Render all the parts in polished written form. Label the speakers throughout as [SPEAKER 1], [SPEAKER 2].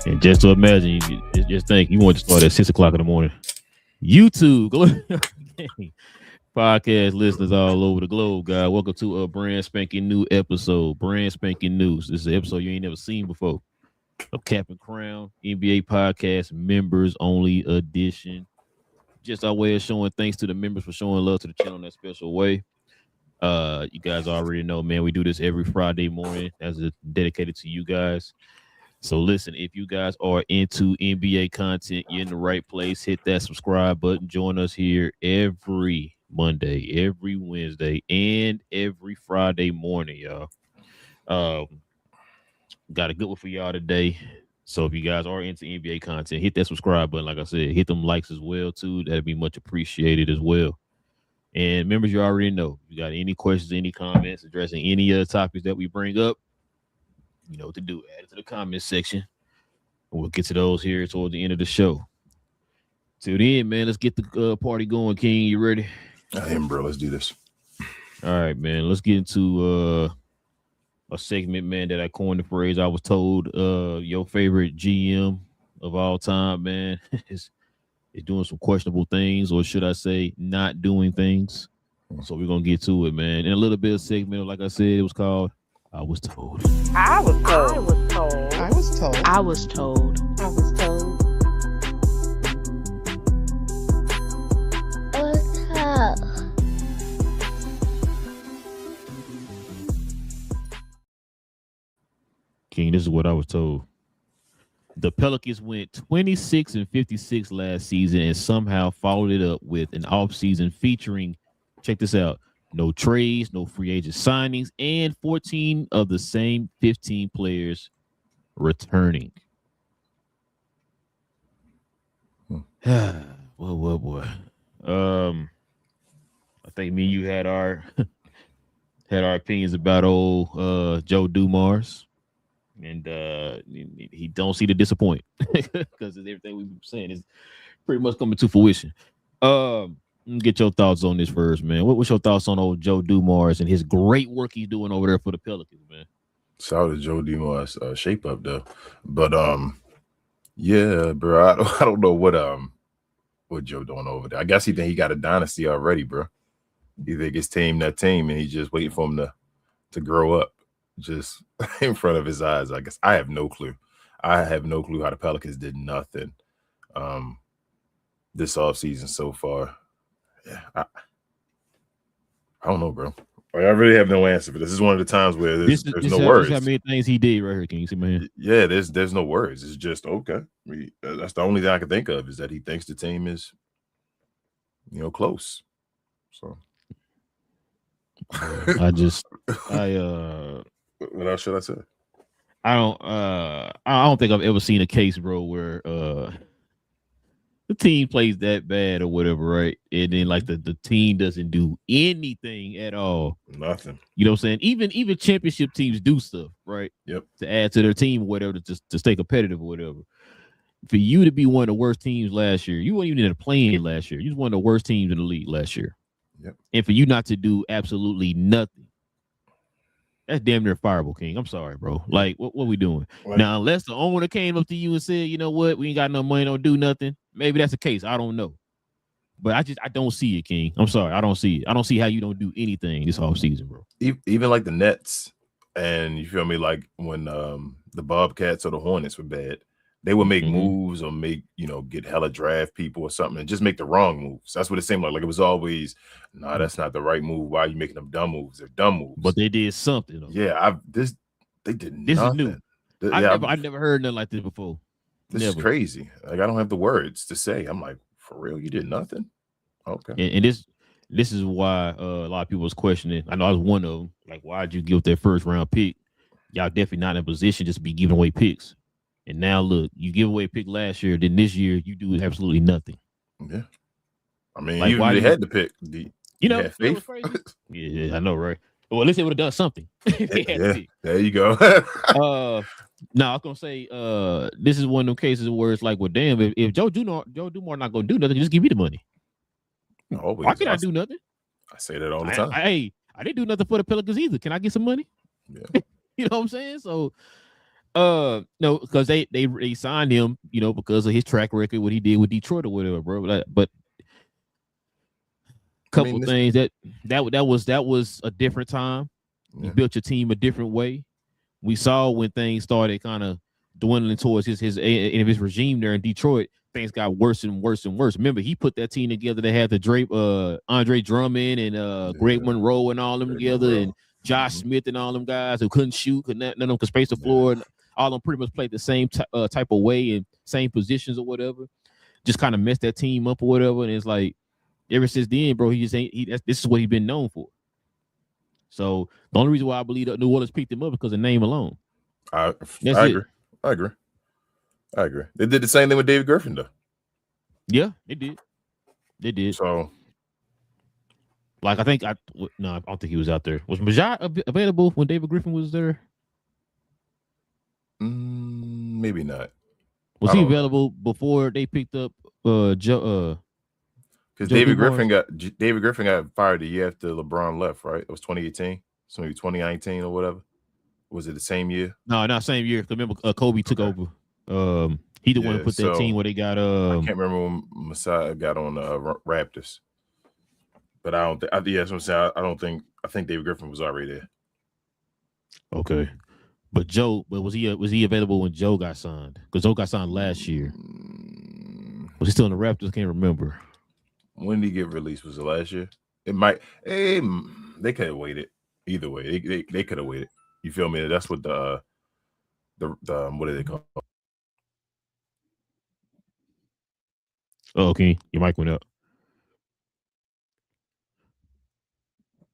[SPEAKER 1] And just to imagine, just think, you want to start at 6:00 in the morning. YouTube, podcast listeners all over the globe, guys. Welcome to a brand spanking new episode. Brand spanking news. This is an episode you ain't never seen before. Of Cap and Crown NBA podcast members only edition. Just our way of showing thanks to the members for showing love to the channel in that special way. You guys already know, man, we do this every Friday morning as a dedicated to you guys. So listen, if you guys are into NBA content, you're in the right place. Hit that subscribe button. Join us here every Monday, every Wednesday, and every Friday morning, y'all. Got a good one for y'all today. So if you guys are into NBA content, hit that subscribe button. Like I said, hit them likes as well, too. That'd be much appreciated as well. And members, you already know, if you got any questions, any comments addressing any other topics that we bring up, you know what to do. Add it to the comment section. And we'll get to those here towards the end of the show. Till then, man, let's get the party going. King, you ready?
[SPEAKER 2] I am, bro. Let's do this.
[SPEAKER 1] All right, man. Let's get into a segment, man, that I coined the phrase. I was told your favorite GM of all time, man, is doing some questionable things, or should I say not doing things. So we're going to get to it, man. In a little bit of segment, like I said, it was called I Was Told.
[SPEAKER 3] I was told.
[SPEAKER 4] I was told.
[SPEAKER 3] I was told. I was told.
[SPEAKER 1] King, this is what I was told. The Pelicans went 26-56 last season and somehow followed it up with an offseason featuring, check this out, no trades, no free agent signings, and 14 of the same 15 players returning. Boy. I think me and you had our opinions about old Joe Dumars. And he don't see the disappoint because everything we've been saying is pretty much coming to fruition. Get your thoughts on this first, man. What's your thoughts on old Joe Dumars and his great work he's doing over there for the Pelicans, man?
[SPEAKER 2] Shout out to Joe Dumars, shape up though. But yeah, bro, I don't know what Joe doing over there. I guess he think he got a dynasty already, bro. He think his team that team, and he just waiting for him to grow up. Just in front of his eyes, I guess. I have no clue. I have no clue how the Pelicans did nothing this offseason so far. Yeah, I don't know, bro. Like, I really have no answer for this. This is one of the times where there's no words.
[SPEAKER 1] How many things he did right here? Can you see, man?
[SPEAKER 2] Yeah, there's no words. It's just okay. That's the only thing I can think of is that he thinks the team is, close. So what else should I say?
[SPEAKER 1] I don't think I've ever seen a case, bro, where the team plays that bad or whatever, right? And then like the team doesn't do anything at all.
[SPEAKER 2] Nothing.
[SPEAKER 1] You know what I'm saying? Even championship teams do stuff, right?
[SPEAKER 2] Yep. To
[SPEAKER 1] add to their team or whatever, to stay competitive or whatever. For you to be one of the worst teams last year, you weren't even in a play-in last year. You was one of the worst teams in the league last year.
[SPEAKER 2] Yep. And
[SPEAKER 1] for you not to do absolutely nothing, that's damn near fireable, King. I'm sorry, bro. Like, what we doing? Now, unless the owner came up to you and said, you know what, we ain't got no money, don't do nothing. Maybe that's the case. I don't know. But I don't see it, King. I'm sorry. I don't see it. I don't see how you don't do anything this whole season, bro.
[SPEAKER 2] Even like the Nets, and you feel me, like when the Bobcats or the Hornets were bad, they would make moves or get hella draft people or something and just make the wrong moves. That's what it seemed like. Like it was always, nah, that's not the right move. Why are you making them dumb moves? They're dumb moves.
[SPEAKER 1] But they did something, though.
[SPEAKER 2] Yeah, they did
[SPEAKER 1] this
[SPEAKER 2] nothing.
[SPEAKER 1] Is new. I've never heard nothing like this before.
[SPEAKER 2] This is crazy. Like I don't have the words to say. I'm like, for real, you did nothing? Okay.
[SPEAKER 1] And this is why a lot of people was questioning. I know I was one of them. Like, why'd you give that first round pick? Y'all definitely not in a position just to be giving away picks. And now look, you give away a pick last year, then this year you do absolutely nothing.
[SPEAKER 2] Yeah. I mean, like, even they had the pick.
[SPEAKER 1] Had faith. Yeah, I know, right? Well, at least they would have done something.
[SPEAKER 2] Yeah, there you go.
[SPEAKER 1] Now I was gonna say, this is one of them cases where it's like, well, damn, if Joe Dumars not gonna do nothing, just give me the money.
[SPEAKER 2] Always.
[SPEAKER 1] Why can't I do nothing?
[SPEAKER 2] I say that all the time.
[SPEAKER 1] I didn't do nothing for the Pelicans either. Can I get some money?
[SPEAKER 2] Yeah.
[SPEAKER 1] You know what I'm saying? So No, because they signed him, because of his track record, what he did with Detroit or whatever, bro. But
[SPEAKER 2] I mean,
[SPEAKER 1] couple things that was a different time. You built your team a different way. We saw when things started kind of dwindling towards his regime there in Detroit, things got worse and worse and worse. Remember, he put that team together that had the Andre Drummond and Greg Monroe and all them together, and Josh Smith and all them guys who couldn't shoot, none of them could space the floor, and all of them pretty much played the same type of way and same positions or whatever. Just kind of messed that team up or whatever, and it's like ever since then, bro, he just ain't. This is what he's been known for. So the only reason why I believe that New Orleans picked him up is because of name alone.
[SPEAKER 2] I agree. I agree. They did the same thing with David Griffin, though.
[SPEAKER 1] Yeah, they did.
[SPEAKER 2] So,
[SPEAKER 1] like, I don't think he was out there. Was Majai available when David Griffin was there?
[SPEAKER 2] Maybe not.
[SPEAKER 1] Was he available before they picked up Joe?
[SPEAKER 2] Because David Griffin got fired the year after LeBron left, right? It was 2018, so maybe 2019 or whatever. Was it the same year?
[SPEAKER 1] No, not same year. Remember, Kobe took over. He the one who put that team where they got.
[SPEAKER 2] I can't remember when Messiah got on Raptors, but I don't think. That's what I'm saying. I think David Griffin was already there.
[SPEAKER 1] Okay, but was he available when Joe got signed? Because Joe got signed last year. Was he still in the Raptors? I can't remember.
[SPEAKER 2] When did he get released? Was it last year? It might. They could have waited. Either way, they could have waited. You feel me? That's what the what do they call?
[SPEAKER 1] Oh, okay. Your mic went up.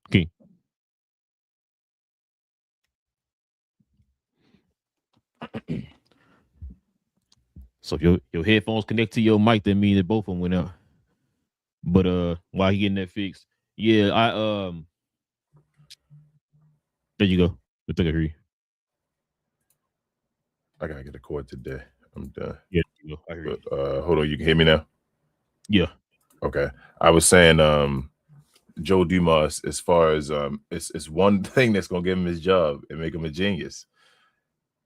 [SPEAKER 1] Okay. So if your headphones connect to your mic, that means that both of them went out. But while he getting that fixed, yeah, there you go. I think I hear you.
[SPEAKER 2] I gotta get a cord today. I'm done.
[SPEAKER 1] Yeah, I hear you.
[SPEAKER 2] Hold on, you can hear me now?
[SPEAKER 1] Yeah.
[SPEAKER 2] Okay. I was saying Joe Dumars, as far as it's one thing that's gonna give him his job and make him a genius.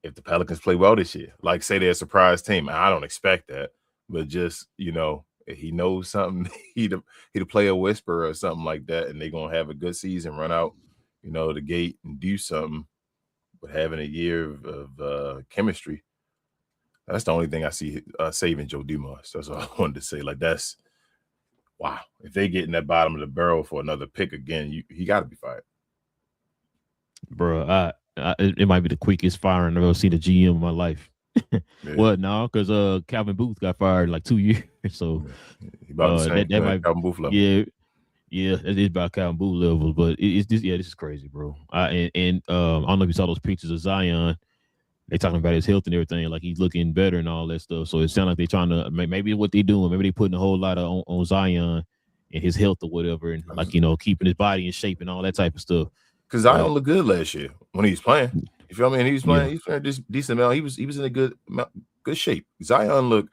[SPEAKER 2] If the Pelicans play well this year, like say they're a surprise team, I don't expect that, but just if he knows something, he'd play a whisper or something like that, and they're gonna have a good season, run out, the gate and do something. But having a year of chemistry, that's the only thing I see saving Joe Dumars. That's all I wanted to say. Like that's wow. If they get in that bottom of the barrel for another pick again, he got to be fired,
[SPEAKER 1] bro. It might be the quickest firing I've ever seen a GM in my life. Yeah. Well, no, because Calvin Booth got fired in like 2 years. So that might
[SPEAKER 2] Calvin Booth level.
[SPEAKER 1] Yeah, it is about Calvin Booth level. But this is crazy, bro. I don't know if you saw those pictures of Zion. They talking about his health and everything, like he's looking better and all that stuff. So it sounds like they're trying to maybe what they're doing. Maybe they putting a whole lot on Zion and his health or whatever, and like keeping his body in shape and all that type of stuff.
[SPEAKER 2] Because Zion looked good last year when he was playing. You feel me? And he was playing. Yeah. He was playing this decent amount. He was in a good shape. Zion looked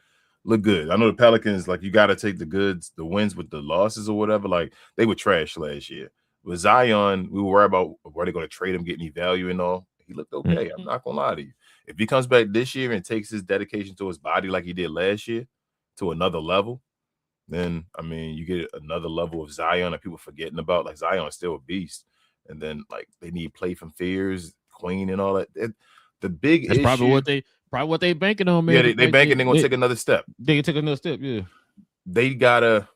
[SPEAKER 2] good. I know the Pelicans, like you got to take the wins with the losses or whatever. Like they were trash last year. With Zion, we were worried about were they going to trade him, get any value and all. He looked okay. I'm not gonna lie to you. If he comes back this year and takes his dedication to his body like he did last year to another level, then I mean you get another level of Zion that people forgetting about. Like Zion's still a beast. And then like they need play from fears, Queen and all that. The big
[SPEAKER 1] That's
[SPEAKER 2] issue,
[SPEAKER 1] probably what they banking on, man.
[SPEAKER 2] Yeah, they banking they're gonna take another step.
[SPEAKER 1] They can take another step, yeah.
[SPEAKER 2] They gotta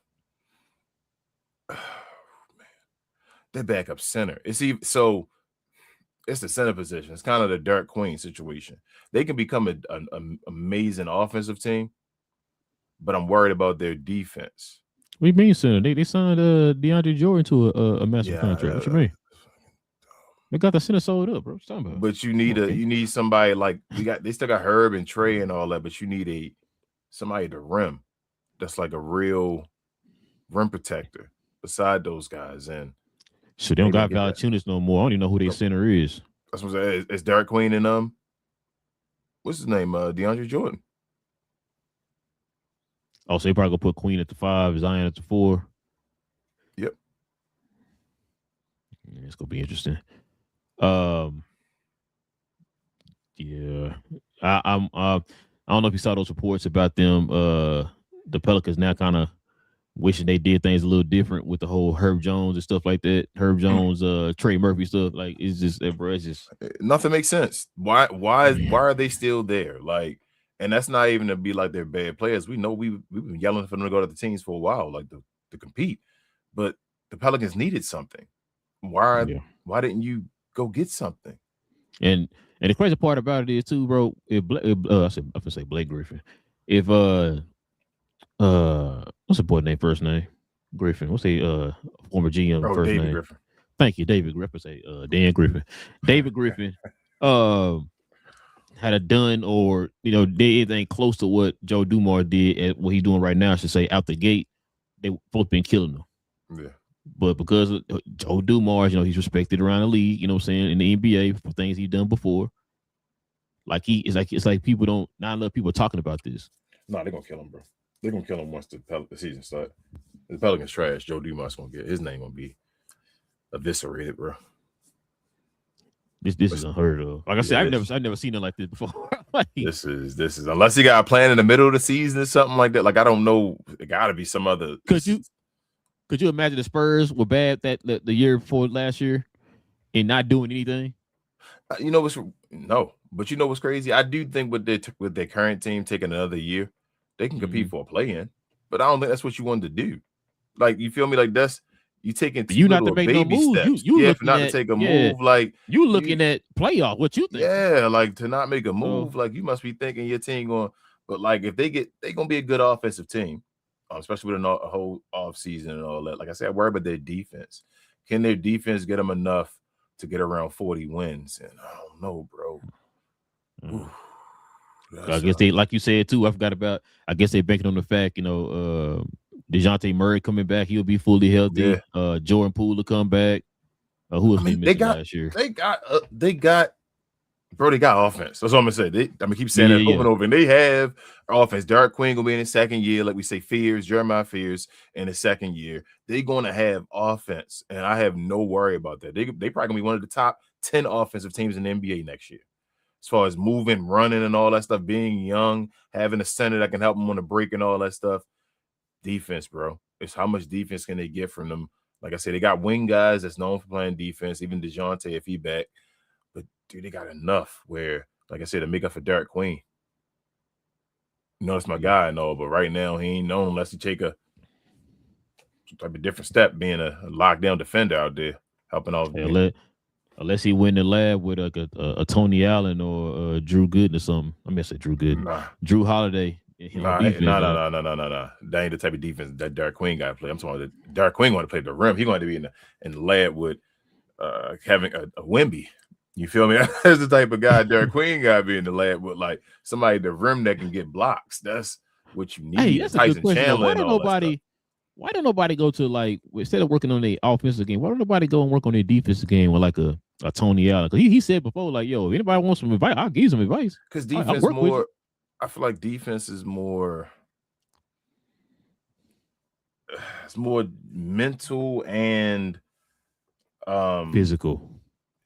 [SPEAKER 2] their backup center. It's the center position. It's kind of the Dirk Queen situation. They can become an amazing offensive team, but I'm worried about their defense.
[SPEAKER 1] What do you mean, center? They signed DeAndre Jordan to a massive contract. What you mean? They got the center sold up, bro. What's talking about?
[SPEAKER 2] But you need somebody like they still got Herb and Trey and all that, but you need somebody to rim that's like a real rim protector beside those guys. And
[SPEAKER 1] so they don't got Valanciunas no more. I don't even know who their center is.
[SPEAKER 2] That's what I'm saying. It's Derek Queen and what's his name? DeAndre Jordan.
[SPEAKER 1] Oh, so they probably gonna put Queen at the 5, Zion at the 4.
[SPEAKER 2] Yep.
[SPEAKER 1] Yeah, it's gonna be interesting. Yeah, I don't know if you saw those reports about them. The Pelicans now kind of wishing they did things a little different with the whole Herb Jones and stuff like that. Herb Jones, Trey Murphy stuff. Like it's just, bro, it's just
[SPEAKER 2] Nothing makes sense. Why are they still there? Like, and that's not even to be like they're bad players. We know we've been yelling for them to go to the teams for a while, like to compete. But the Pelicans needed something. Why didn't you go get something?
[SPEAKER 1] And the crazy part about it is too, bro. I gonna say Blake Griffin. If what's the boy name first name? Griffin. What's the former GM first
[SPEAKER 2] David
[SPEAKER 1] name?
[SPEAKER 2] Griffin.
[SPEAKER 1] Thank you, David Griffin. Say Dan Griffin. David Griffin had a done or did anything close to what Joe Dumars did at what he's doing right now, I should say, out the gate, they both been killing him.
[SPEAKER 2] Yeah.
[SPEAKER 1] But because of Joe Dumars, he's respected around the league, in the NBA for things he's done before. Like it's like people don't not enough people talking about this.
[SPEAKER 2] No, they're gonna kill him, bro. They're gonna kill him once the season starts. The Pelicans trash. Joe Dumars gonna get his name gonna be eviscerated, bro.
[SPEAKER 1] This is unheard of. Like I said, I've never seen it like this before.
[SPEAKER 2] This is unless you got a plan in the middle of the season or something like that. Like I don't know, it gotta be some other.
[SPEAKER 1] Could you imagine the Spurs were bad the year before last year and not doing anything?
[SPEAKER 2] But you know what's crazy? I do think with their current team taking another year, they can compete for a play-in. But I don't think that's what you wanted to do. Like you feel me? Like that's you taking
[SPEAKER 1] you not to make no move.
[SPEAKER 2] Steps.
[SPEAKER 1] You
[SPEAKER 2] not to take a move. Like
[SPEAKER 1] you looking at playoff. What you think?
[SPEAKER 2] Yeah, like to not make a move. Like you must be thinking your team going. But like if they gonna be a good offensive team. Especially with a whole off season and all that. Like I said, I worry about their defense. Can their defense get them enough to get around 40 wins? And I don't know, bro.
[SPEAKER 1] I guess they, like you said too. I forgot about. I guess they banking on the fact, DeJounte Murray coming back. He'll be fully healthy.
[SPEAKER 2] Yeah.
[SPEAKER 1] Jordan Poole will come back. Who was missing last year?
[SPEAKER 2] They got offense. That's what I'm gonna say. Keep saying that over and over. And they have offense. Derek Queen gonna be in his second year, like we say, Jeremiah Fears in his second year. They're gonna have offense, and I have no worry about that. They probably gonna be one of the top 10 offensive teams in the NBA next year. As far as moving, running, and all that stuff, being young, having a center that can help them on the break and all that stuff. Defense, bro. It's how much defense can they get from them? Like I said, they got wing guys that's known for playing defense, even DeJounte if he back. But dude, they got enough where, like I said, to make up for Derek Queen. That's my guy and all, but right now he ain't known unless he take some type of different step, being a lockdown defender out there, helping off.
[SPEAKER 1] Unless he win the lab with a Tony Allen or Drew Gooden or something. I said Drew Gooden. Drew Holiday.
[SPEAKER 2] No. That ain't the type of defense that Derek Queen got to play. I'm talking about Derek Queen want to play the rim. He going to be in the lab with having a Wemby. You feel me? That's the type of guy Derek Queen got to be in the lab with, like somebody at the rim that can get blocks. That's what you need.
[SPEAKER 1] Hey, that's
[SPEAKER 2] Tyson
[SPEAKER 1] a good question.
[SPEAKER 2] Chandler
[SPEAKER 1] Why don't nobody go to, like, instead of working on their offensive game, why don't nobody go and work on their defensive game with like a Tony Allen? Because he said before, like, yo, if anybody wants some advice, I'll give you some advice.
[SPEAKER 2] Because defense more, I feel like defense is more, it's more mental and
[SPEAKER 1] physical.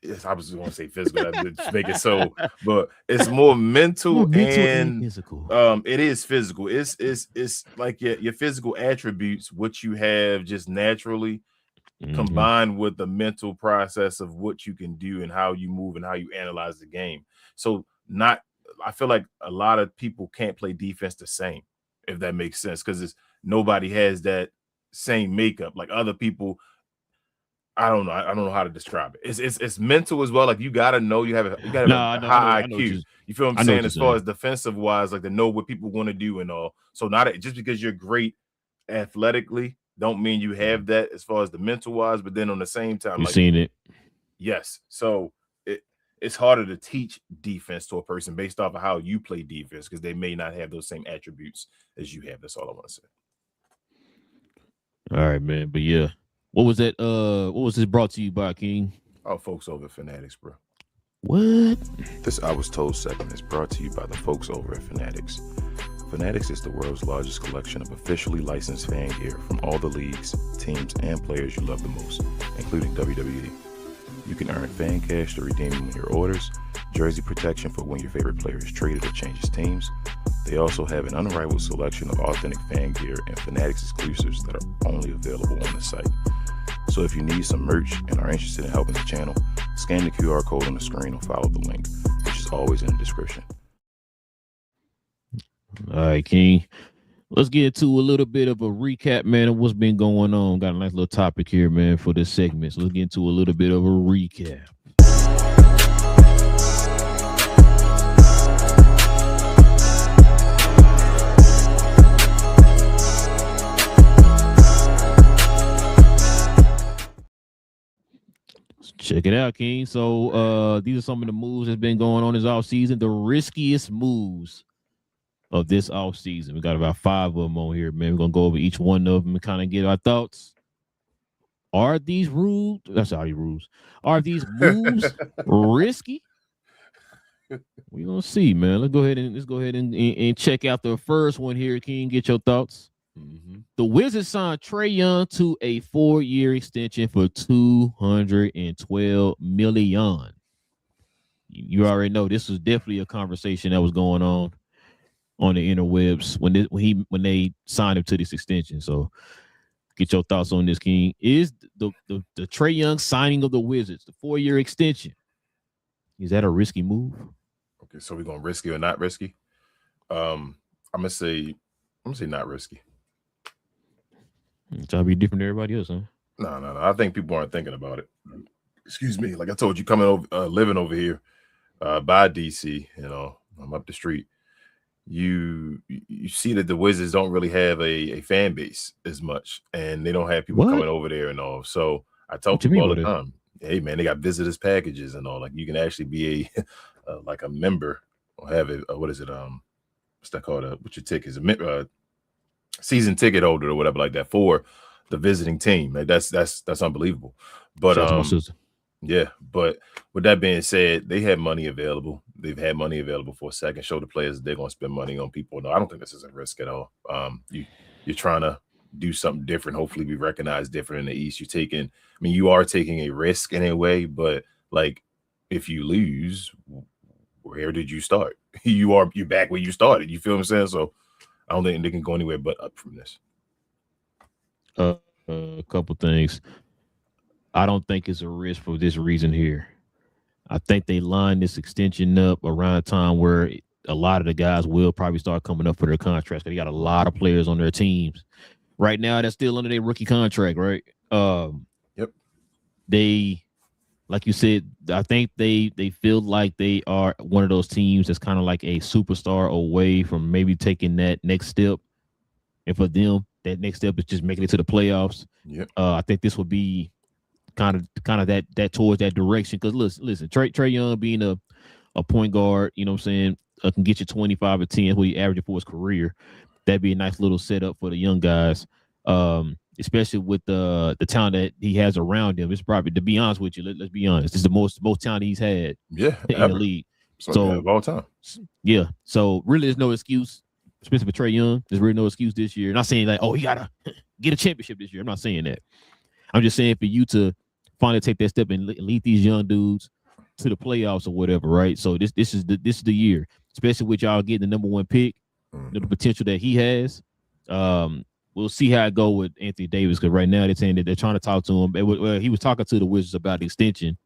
[SPEAKER 2] Yes, I was going to say physical. Just make it so, but it's more mental and
[SPEAKER 1] physical.
[SPEAKER 2] It is physical. It's like your physical attributes, what you have just naturally, combined with the mental process of what you can do and how you move and how you analyze the game. So I feel like a lot of people can't play defense the same, if that makes sense, because nobody has that same makeup. Like other people, I don't know how to describe it. It's mental as well. Like you gotta know you have a high IQ. You feel what I'm saying? As far as defensive wise, like to know what people want to do and all. So just because you're great athletically, don't mean you have that as far as the mental wise. But then on the same time,
[SPEAKER 1] you've seen it.
[SPEAKER 2] Yes. So it's harder to teach defense to a person based off of how you play defense because they may not have those same attributes as you have. That's all I want to say.
[SPEAKER 1] All right, man. But yeah. What was that? What was this brought to you by, King?
[SPEAKER 2] Our folks over at Fanatics, bro.
[SPEAKER 1] What?
[SPEAKER 2] This I Was Told segment is brought to you by the folks over at Fanatics. Fanatics is the world's largest collection of officially licensed fan gear from all the leagues, teams, and players you love the most, including WWE. You can earn fan cash to redeem your orders, jersey protection for when your favorite player is traded or changes teams. They also have an unrivaled selection of authentic fan gear and Fanatics exclusives that are only available on the site. So if you need some merch and are interested in helping the channel, scan the QR code on the screen or follow the link, which is always in the description.
[SPEAKER 1] All right, King. Let's get into a little bit of a recap, man, of what's been going on. Got a nice little topic here, man, for this segment. So let's get into a little bit of a recap. Check it out, King. So these are some of the moves that's been going on this offseason. The riskiest moves of this offseason. We got about 5 of them on here, man. We're gonna go over each one of them and kind of get our thoughts. Are these rules? That's all these rules. Are these moves risky? We're gonna see, man. Let's go ahead and check out the first one here, King. Get your thoughts. Mm-hmm. The Wizards signed Trae Young to a 4-year extension for $212 million. You already know this was definitely a conversation that was going on the interwebs when they signed him to this extension. So, get your thoughts on this, King. Is the Trae Young signing of the Wizards, the 4-year extension, is that a risky move?
[SPEAKER 2] Okay, so we're gonna risky or not risky? I'm gonna say not risky.
[SPEAKER 1] Trying to be different than everybody else, huh?
[SPEAKER 2] No. I think people aren't thinking about it. Excuse me. Like I told you, coming over, living over here by DC, I'm up the street. You see that the Wizards don't really have a fan base as much, and they don't have people coming over there and all. So I tell people all the time, hey man, they got visitors packages and all. Like you can actually be like a member or have it. What is it? What's that called? What's your ticket? Is a season ticket holder or whatever like that for the visiting team. Like that's unbelievable. But yeah, but with that being said, they had money available. They've had money available for a second. Show the players they're going to spend money on people. No, I don't think this is a risk at all. You're trying to do something different. Hopefully, be recognized different in the East. You are taking a risk in a way, but like if you lose, where did you start? You're back where you started. You feel what I'm saying? So I don't think they can go anywhere but up from this.
[SPEAKER 1] A couple things. I don't think it's a risk for this reason here. I think they lined this extension up around a time where a lot of the guys will probably start coming up for their contracts. They got a lot of players on their teams right now that's still under their rookie contract, right?
[SPEAKER 2] Yep.
[SPEAKER 1] They, like you said, I think they feel like they are one of those teams that's kind of like a superstar away from maybe taking that next step. And for them, that next step is just making it to the playoffs.
[SPEAKER 2] Yep.
[SPEAKER 1] I think this would be kind of that towards that direction. Because listen, Trae Young being a point guard, you know what I'm saying, can get you 25 or 10, what he averaged for his career. That'd be a nice little setup for the young guys, especially with the talent that he has around him. It's probably, to be honest with you, let's be honest, it's the most talent he's had in the league. So
[SPEAKER 2] of all time.
[SPEAKER 1] Yeah. So really, there's no excuse, especially for Trae Young. There's really no excuse this year. Not saying like, oh, you gotta get a championship this year. I'm not saying that. I'm just saying for you to finally take that step and lead these young dudes to the playoffs or whatever, right? So this is the year, especially with y'all getting the number 1 pick, the potential that he has. We'll see how it go with Anthony Davis, because right now they're saying that they're trying to talk to him. Well, he was talking to the Wizards about the extension,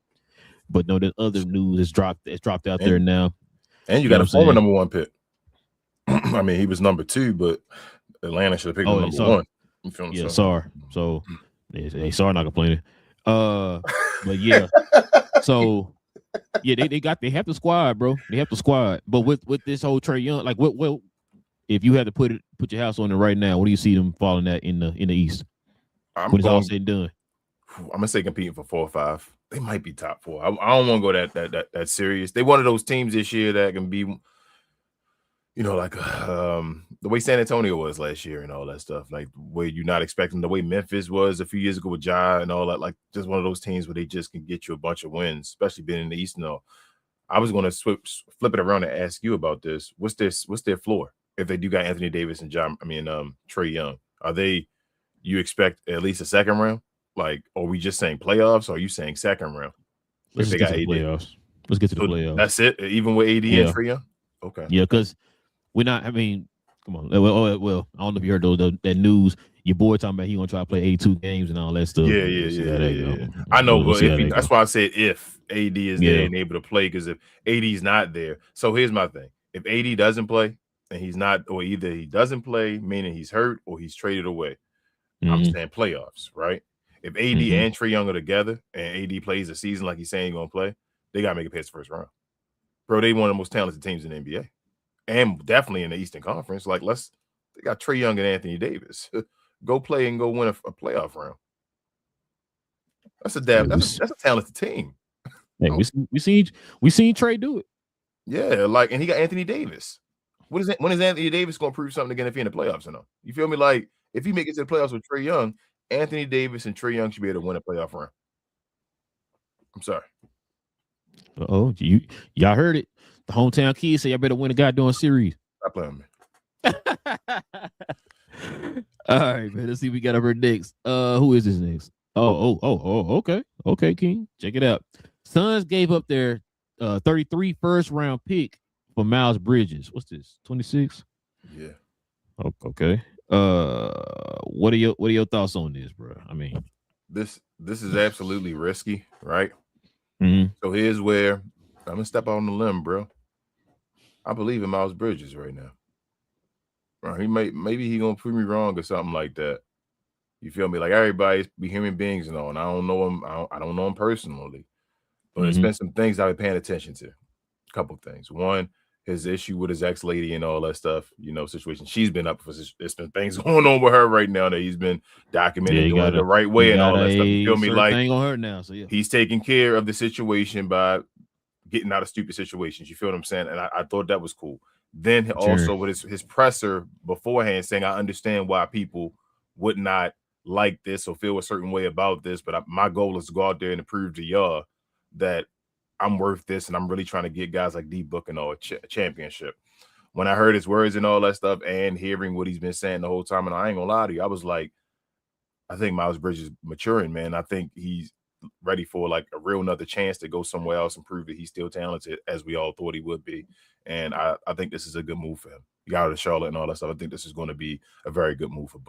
[SPEAKER 1] but no, the other news has dropped out there now.
[SPEAKER 2] And you got a former number 1 pick. I mean, he was number 2, but Atlanta should have picked him number 1. You feel
[SPEAKER 1] yeah, sorry. So hey, sorry, not complaining. But yeah, so yeah, they have the squad, bro. They have the squad. But with this whole Trae Young, like what if you had to put your house on it right now, what do you see them falling at in the East when it's all said and done?
[SPEAKER 2] I'm gonna say competing for 4 or 5. They might be top 4. I don't want to go that serious. They one of those teams this year that can be, like the way San Antonio was last year and all that stuff, like where you're not expecting, the way Memphis was a few years ago with Ja and all that, like just one of those teams where they just can get you a bunch of wins, especially being in the East. No, I was going to flip it around and ask you about this. What's their floor if they do got Anthony Davis and Trae Young? Are you expect at least a second round? Like, are we just saying playoffs? Or are you saying second round?
[SPEAKER 1] If they got AD? Playoffs. Let's get to the
[SPEAKER 2] So
[SPEAKER 1] playoffs.
[SPEAKER 2] that's it. Even with AD
[SPEAKER 1] Yeah.
[SPEAKER 2] and Trae Young. Okay.
[SPEAKER 1] Yeah, because we're not. I mean, come on. Well, I don't know if you heard that news. Your boy talking about he gonna try to play 82 games and all that stuff.
[SPEAKER 2] Yeah. I know, but that's why I said if AD is there and able to play, because if AD's not there, so here's my thing: if AD doesn't play and he's not, or either he doesn't play, meaning he's hurt, or he's traded away, I'm saying playoffs, right? If AD and Trae Young are together and AD plays a season like he's saying he's gonna play, they gotta make it past the first round, bro. They one of the most talented teams in the NBA, and definitely in the Eastern Conference. Like, they got Trae Young and Anthony Davis. Go play and go win a playoff round. That's a talented team.
[SPEAKER 1] Hey, we seen Trey do it.
[SPEAKER 2] Yeah, like, and he got Anthony Davis. When is Anthony Davis gonna prove something again if he in the playoffs or no? You feel me? Like, if he make it to the playoffs with Trae Young, Anthony Davis and Trae Young should be able to win a playoff round. I'm sorry.
[SPEAKER 1] Oh, y'all heard it. The hometown kids say y'all better win a goddamn series.
[SPEAKER 2] Stop playing me.
[SPEAKER 1] All right, man. Let's see. We got over next. Who is this next? Okay. Okay, King. Check it out. Suns gave up their 33 first round pick for Miles Bridges. What's this? 26?
[SPEAKER 2] Yeah.
[SPEAKER 1] Okay. What are your thoughts on this, bro? I mean,
[SPEAKER 2] this is absolutely risky, right?
[SPEAKER 1] Mm-hmm.
[SPEAKER 2] So here's where I'm gonna step out on the limb, bro. I believe in Miles Bridges right now. Right, maybe he gonna prove me wrong or something like that. You feel me? Like, everybody's be human beings and all, and I don't know him. I don't know him personally, but there's been some things I've been paying attention to. A couple of things. One, his issue with his ex lady and all that stuff. Situation. She's been up for. There's been things going on with her right now that he's been documenting doing it the right way and all that stuff. You feel me? Like,
[SPEAKER 1] thing on her now. So yeah,
[SPEAKER 2] he's taking care of the situation by getting out of stupid situations. You feel what I'm saying? And I thought that was cool. Then also with his presser beforehand saying, I understand why people would not like this or feel a certain way about this, but my goal is to go out there and prove to y'all that I'm worth this, and I'm really trying to get guys like D-Book and all a championship. When I heard his words and all that stuff and hearing what he's been saying the whole time, and I ain't gonna lie to you, I was like, I think Miles Bridges is maturing, man. I think he's ready for like a real another chance to go somewhere else and prove that he's still talented as we all thought he would be. And I think this is a good move for him. He got out of Charlotte and all that stuff. I think this is going to be a very good move for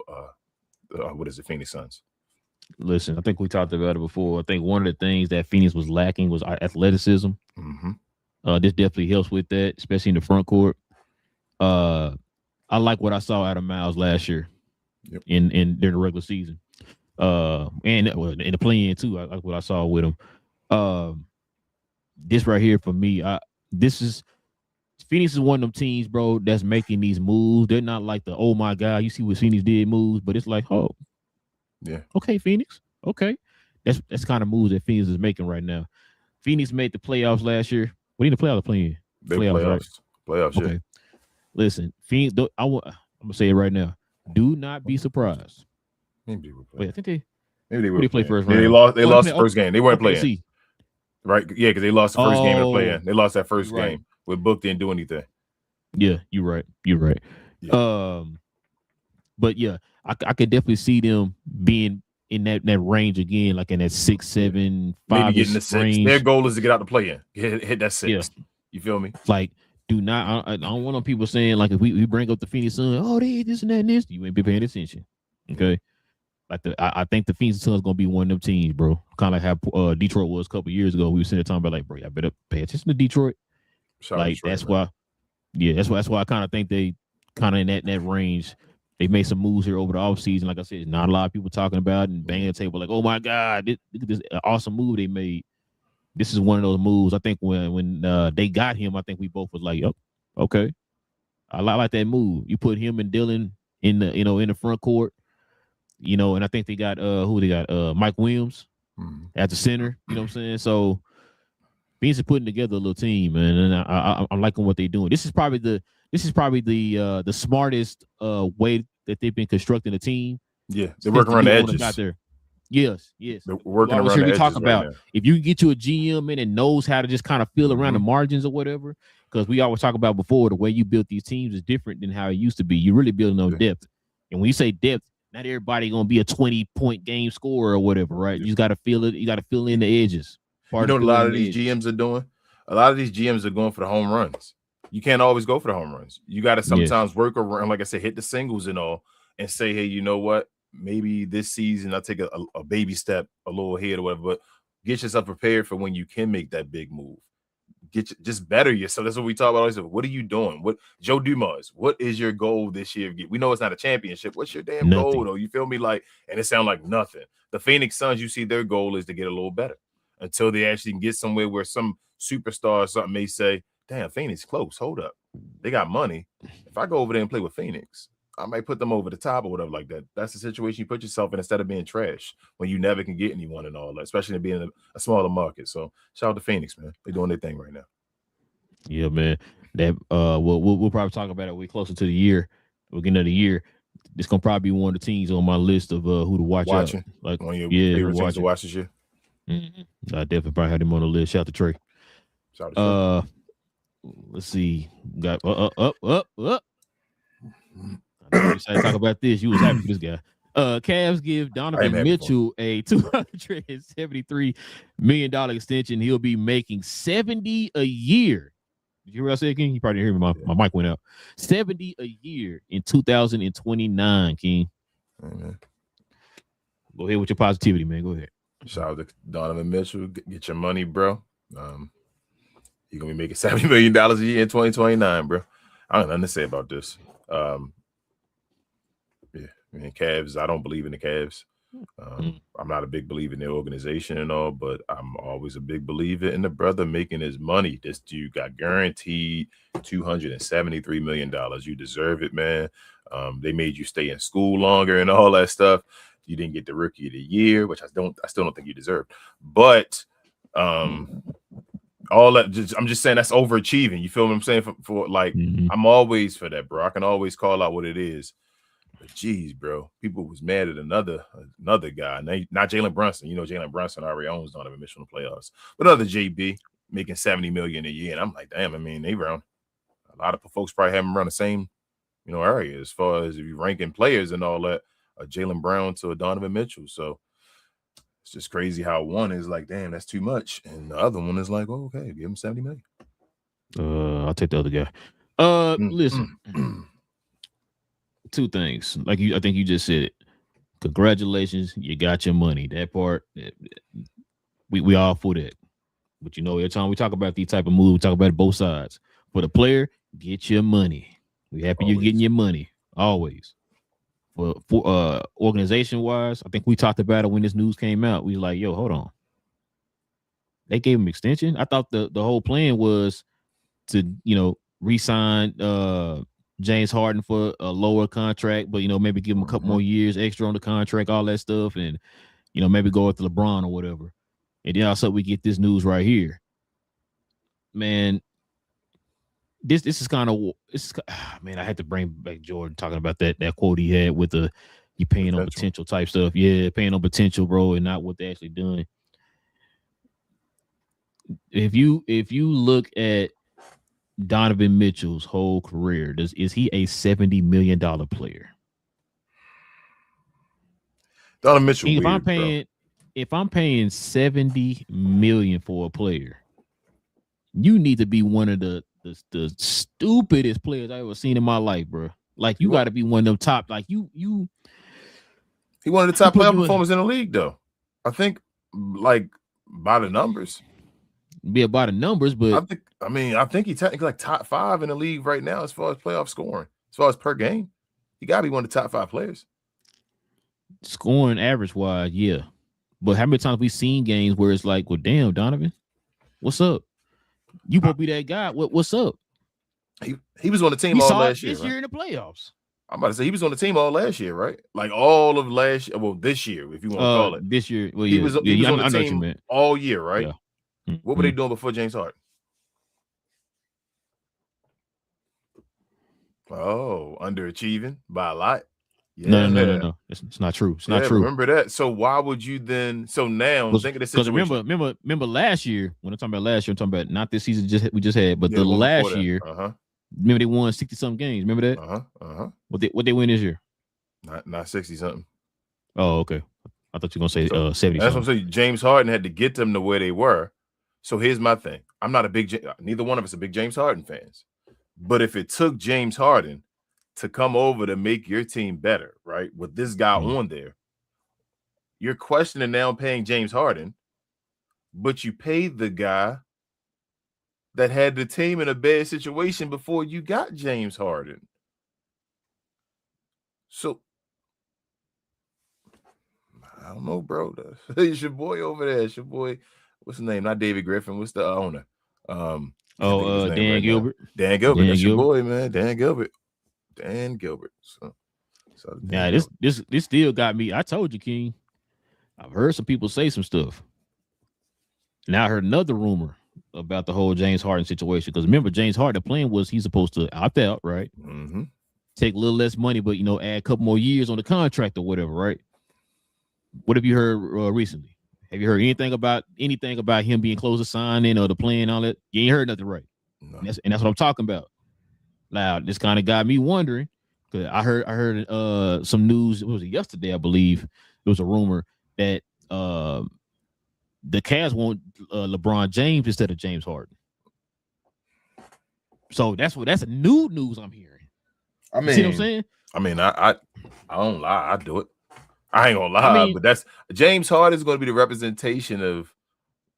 [SPEAKER 2] Phoenix Suns.
[SPEAKER 1] Listen, I think we talked about it before. I think one of the things that Phoenix was lacking was athleticism. This definitely helps with that, especially in the front court. I like what I saw out of Miles last year in during the regular season. And in the play-in too. I like what I saw with him. This right here for me, Phoenix is one of them teams, bro, that's making these moves. They're not like the, oh my God, you see what Phoenix did moves, but it's like, oh,
[SPEAKER 2] yeah,
[SPEAKER 1] okay, Phoenix, okay. That's kind of moves that Phoenix is making right now. Phoenix made the playoffs last year. What in the playoffs playing?
[SPEAKER 2] Playoffs,
[SPEAKER 1] okay.
[SPEAKER 2] Yeah.
[SPEAKER 1] Listen, Phoenix. I'm gonna say it right now. Do not be surprised.
[SPEAKER 2] Maybe they would play.
[SPEAKER 1] Wait, I think
[SPEAKER 2] they would
[SPEAKER 1] play first round.
[SPEAKER 2] They lost the first game. They weren't playing. Right? Yeah, because they lost the first game in the play-in. They lost that first game. With Book didn't do anything.
[SPEAKER 1] Yeah, you're right. Yeah. But yeah, I could definitely see them being in that range again, like in that 6, 7, 5,
[SPEAKER 2] maybe getting the 6.
[SPEAKER 1] Range.
[SPEAKER 2] Their goal is to get out the play-in, hit that 6.
[SPEAKER 1] Yeah.
[SPEAKER 2] You feel me?
[SPEAKER 1] Like, do not. I don't want people saying like if we bring up the Phoenix Suns, oh, they this and that and this, you ain't be paying attention. Okay. Like I think the Phoenix Suns gonna be one of them teams, bro. Kind of like how Detroit was a couple years ago. We were sitting there talking about like, bro, I better pay attention to Detroit. That's why I kind of think they kind of in that range. They made some moves here over the offseason. Like I said, not a lot of people talking about it and banging the table like, oh my God, look at this awesome move they made. This is one of those moves. I think when they got him, I think we both was like, oh, okay. I like that move. You put him and Dillon in the front court, and I think they got Mike Williams at the center. You know what I'm saying? So Phoenix is putting together a little team, man, and I'm liking what they're doing. This is probably the smartest way that they've been constructing a team.
[SPEAKER 2] Yeah, they're working around the edges.
[SPEAKER 1] Got there. Yes.
[SPEAKER 2] They're working around the edges.
[SPEAKER 1] Talk about if you can get to a GM and knows how to just kind of feel around the margins or whatever, because we always talk about before the way you build these teams is different than how it used to be. You're really building on depth, and when you say depth, not everybody gonna be a 20-point game scorer or whatever, right? You just got to feel it. You got to fill in the edges.
[SPEAKER 2] You know what a lot of these GMs are doing? a lot of these GMs are going for the home runs. You can't always go for the home runs. You got to sometimes work around, like I said, hit the singles and all, and say, hey, you know what? Maybe this season I'll take a baby step a little ahead or whatever, but get yourself prepared for when you can make that big move. Just better yourself. That's what we talk about always. What are you doing? What Joe Dumars, what is your goal this year? We know it's not a championship. What's your damn goal though? You feel me? Like, and it sounds like nothing. The Phoenix Suns, you see their goal is to get a little better until they actually can get somewhere where some superstar or something may say, damn, Phoenix close. Hold up. They got money. If I go over there and play with Phoenix, I might put them over the top or whatever like that. That's the situation you put yourself in instead of being trash when you never can get anyone and all that, especially in being a smaller market. So shout out to Phoenix, man. They're doing their thing right now.
[SPEAKER 1] Yeah, man. That we'll probably talk about it way closer to the year. We're getting to the year. It's gonna probably be one of the teams on my list of who to watch.
[SPEAKER 2] Watching.
[SPEAKER 1] Like
[SPEAKER 2] one of your favorite teams to watch this year.
[SPEAKER 1] Mm-hmm. I definitely probably had him on the list. Shout out to Trey.
[SPEAKER 2] Shout out to Trey.
[SPEAKER 1] Let's see. Got up. I know you started to talk about this. You was happy for this guy. Cavs give Donovan Mitchell a $273 million extension. He'll be making $70 a year. Did you hear what I said, King? You probably didn't hear me. My mic went out. $70 a year in 2029, King.
[SPEAKER 2] Amen.
[SPEAKER 1] Go ahead with your positivity, man. Go ahead.
[SPEAKER 2] Shout out to Donovan Mitchell. Get your money, bro. You're gonna be making $70 million a year in 2029, bro. I don't have nothing to say about this. Cavs, I don't believe in the Cavs. I'm not a big believer in their organization and all, but I'm always a big believer in the brother making his money. This dude got guaranteed $273 million. You deserve it, man. They made you stay in school longer and all that stuff. You didn't get the rookie of the year, which I still don't think you deserve. But all that, I'm just saying that's overachieving. You feel what I'm saying? For like, I'm always for that, bro. I can always call out what it is. But geez, bro, people was mad at another guy. Not Jalen Brunson. You know, Jalen Brunson already owns Donovan Mitchell in the playoffs. But other JB making $70 million a year. And I'm like, damn, I mean, they run a lot of folks probably haven't run the same, area as far as if you ranking players and all that, Jalen Brown to a Donovan Mitchell. So it's just crazy how one is like, damn, that's too much. And the other one is like, oh, okay, give him $70 million.
[SPEAKER 1] I'll take the other guy. Listen. Two things. I think you just said it. Congratulations, you got your money. That part, we all for that. But every time we talk about these type of moves, we talk about both sides. For the player, get your money. We happy you're getting your money. Always. For organization wise, I think we talked about it when this news came out. We was like, yo, hold on. They gave him extension. I thought the whole plan was to, re-sign James Harden for a lower contract, but maybe give him a couple more years extra on the contract, all that stuff, and maybe go after LeBron or whatever. And then also we get this news right here. Man, this is kind of man. I had to bring back Jordan talking about that quote he had with you paying on potential type stuff. Yeah, paying on potential, bro, and not what they're actually doing. If you look at Donovan Mitchell's whole career, is he a $70 million player?
[SPEAKER 2] Donovan Mitchell.
[SPEAKER 1] If I'm paying $70 million for a player, you need to be one of the stupidest players I ever seen in my life, bro. Like you got to be one of them top. Like you.
[SPEAKER 2] He one of the top playoff performers in the league, though. I think, like by the numbers.
[SPEAKER 1] Be about the numbers, but
[SPEAKER 2] I think he's technically like top 5 in the league right now as far as playoff scoring, as far as per game. He gotta be one of the top 5 players.
[SPEAKER 1] Scoring average wise, yeah. But how many times we seen games where it's like, well, damn, Donovan, what's up? You supposed to be that guy. What's up?
[SPEAKER 2] He was on the team all last year.
[SPEAKER 1] This year in the playoffs.
[SPEAKER 2] I'm about to say he was on the team all last year, right? Like all of last year. Well, this year, if you want to call it.
[SPEAKER 1] This year. Well,
[SPEAKER 2] he was on the team all year, right?
[SPEAKER 1] Yeah.
[SPEAKER 2] What were they doing before James Harden? Oh, underachieving by a lot.
[SPEAKER 1] Yeah. No. It's not true. It's not true.
[SPEAKER 2] Remember that. So why would you then? So now think of the situation.
[SPEAKER 1] Because remember last year. When I'm talking about last year, I'm talking about not this season we just had, but the last year. Remember they won 60-something games. Remember that? What they win this year?
[SPEAKER 2] Not 60-something.
[SPEAKER 1] Oh, okay. I thought you were gonna say 70.
[SPEAKER 2] That's what I'm saying. James Harden had to get them to where they were. So here's my thing. I'm not a big neither one of us are big James Harden fans. But if it took James Harden to come over to make your team better, right? With this guy on there, you're questioning now paying James Harden, but you paid the guy that had the team in a bad situation before you got James Harden. So I don't know, bro. It's your boy over there. It's your boy. What's his name? Not David Griffin. What's the owner?
[SPEAKER 1] Dan
[SPEAKER 2] Gilbert. Dan Gilbert. That's your boy, man. Dan Gilbert. So
[SPEAKER 1] yeah, this still got me. I told you, King. I've heard some people say some stuff. Now I heard another rumor about the whole James Harden situation. Because remember, James Harden, the plan was he's supposed to opt out, right?
[SPEAKER 2] Mm-hmm.
[SPEAKER 1] Take a little less money, but add a couple more years on the contract or whatever, right? What have you heard recently? Have you heard anything about him being close to signing or the plan and all that? You ain't heard nothing, right?
[SPEAKER 2] No.
[SPEAKER 1] And that's what I'm talking about. Now, this kind of got me wondering, because I heard some news. It was yesterday, I believe. There was a rumor that the Cavs want LeBron James instead of James Harden. So that's a new news I'm hearing.
[SPEAKER 2] I mean,
[SPEAKER 1] you see what I'm saying?
[SPEAKER 2] I mean, I don't lie. I do it. I ain't gonna lie, but that's James Harden is going to be the representation of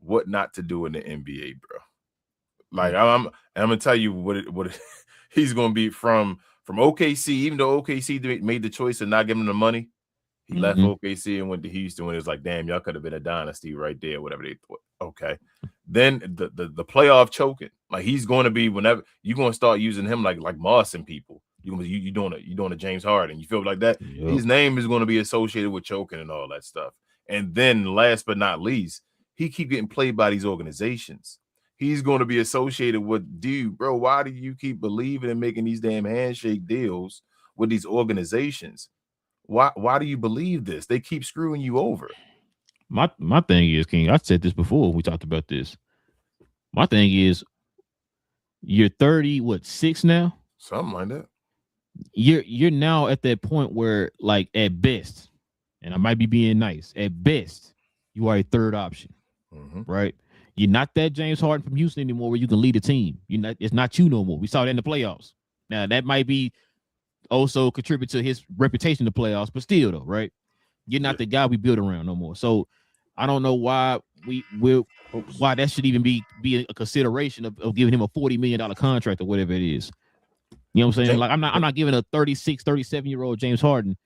[SPEAKER 2] what not to do in the NBA, bro. Like I'm gonna tell you what he's going to be from OKC. Even though OKC made the choice of not giving him the money, he left OKC and went to Houston. And it was like, damn, y'all could have been a dynasty right there, whatever they thought. Okay, then the playoff choking, like he's going to be whenever you're going to start using him like Moss and people. You doing a James Harden. You feel like that? Yep. His name is going to be associated with choking and all that stuff. And then last but not least, he keep getting played by these organizations. He's going to be associated with, dude, bro, why do you keep believing in making these damn handshake deals with these organizations? Why do you believe this? They keep screwing you over.
[SPEAKER 1] My thing is, King, I said this before. We talked about this. My thing is, you're 36 now?
[SPEAKER 2] Something like that.
[SPEAKER 1] You're now at that point where, like, at best, and I might be being nice, at best, you are a third option, right? You're not that James Harden from Houston anymore where you can lead a team. It's not you no more. We saw that in the playoffs. Now, that might be also contribute to his reputation in the playoffs, but still, though, right? You're not the guy we build around no more. So I don't know why why that should even be a consideration of giving him a $40 million contract or whatever it is. You know what I'm saying? Like I'm not giving a 36, 37-year-old James Harden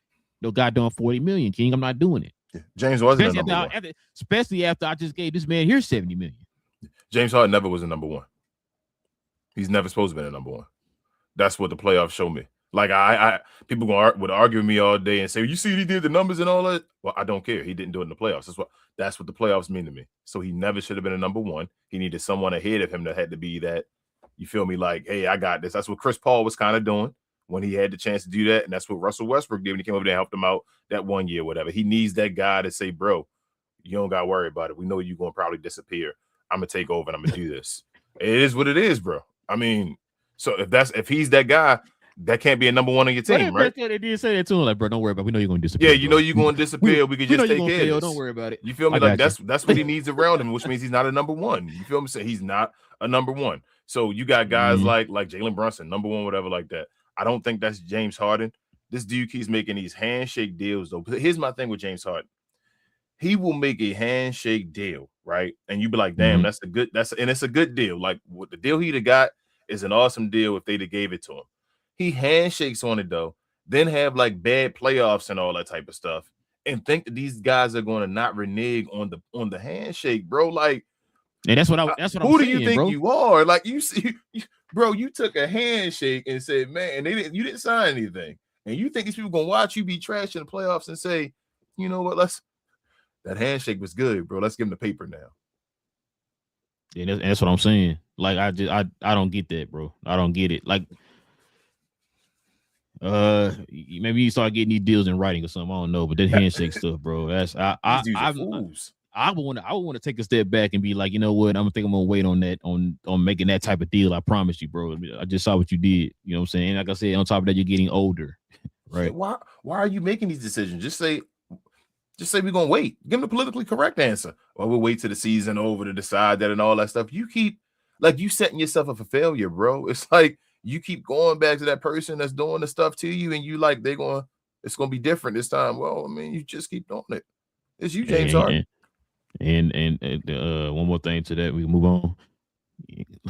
[SPEAKER 1] no goddamn $40 million, King. I'm not doing it.
[SPEAKER 2] Yeah. James wasn't a number one.
[SPEAKER 1] Especially after I just gave this man here $70 million.
[SPEAKER 2] James Harden never was a number one. He's never supposed to be a number one. That's what the playoffs show me. Like people would argue with me all day and say, you see he did the numbers and all that. Well, I don't care. He didn't do it in the playoffs. That's what the playoffs mean to me. So he never should have been a number one. He needed someone ahead of him that had to be that. You feel me? Like, hey, I got this. That's what Chris Paul was kind of doing when he had the chance to do that. And that's what Russell Westbrook did when he came over there and helped him out that 1 year, whatever. He needs that guy to say, bro, you don't got to worry about it. We know you're going to probably disappear. I'm going to take over and I'm going to do this. It is what it is, bro. I mean, so if he's that guy, that can't be a number one on your team, right?
[SPEAKER 1] They did say that to him, like, bro, don't worry about it. We know you're going to disappear.
[SPEAKER 2] Yeah, you know you're going to disappear. We can just take care of this.
[SPEAKER 1] Don't worry about it.
[SPEAKER 2] You feel me? Like, that's what he needs around him, which means he's not a number one. You feel me? So he's not a number one. So you got guys like Jalen Brunson, number one, whatever like that. I don't think that's James Harden. This dude keeps making these handshake deals, though. Here's my thing with James Harden. He will make a handshake deal, right? And you be like, damn, it's a good deal. Like what the deal he'd have got is an awesome deal if they'd have gave it to him. He handshakes on it though, then have like bad playoffs and all that type of stuff, and think that these guys are going to not renege on the handshake, bro. Like,
[SPEAKER 1] and that's what I'm
[SPEAKER 2] saying.
[SPEAKER 1] Who
[SPEAKER 2] do you think
[SPEAKER 1] bro?
[SPEAKER 2] You are? Like you see, bro, you took a handshake and said, man, and you didn't sign anything, and you think these people gonna watch you be trash in the playoffs and say, you know what? That handshake was good, bro. Let's give him the paper now.
[SPEAKER 1] Yeah, that's what I'm saying. Like I don't get that, bro. I don't get it. Like, maybe you start getting these deals in writing or something. I don't know, but that handshake stuff, bro. That's I would want to take a step back and be like, you know what? I'm gonna wait on that on making that type of deal. I promise you, bro. I just saw what you did. You know what I'm saying? Like I said, on top of that, you're getting older, right?
[SPEAKER 2] Why are you making these decisions? Just say, Just say we're gonna wait. Give them the politically correct answer. Or we'll wait till the season over to decide that and all that stuff. You keep like you setting yourself up for failure, bro. It's like you keep going back to that person that's doing the stuff to you, and you like it's gonna be different this time. Well, I mean, you just keep doing it. It's you, James Harden.
[SPEAKER 1] And one more thing to that, we can move on.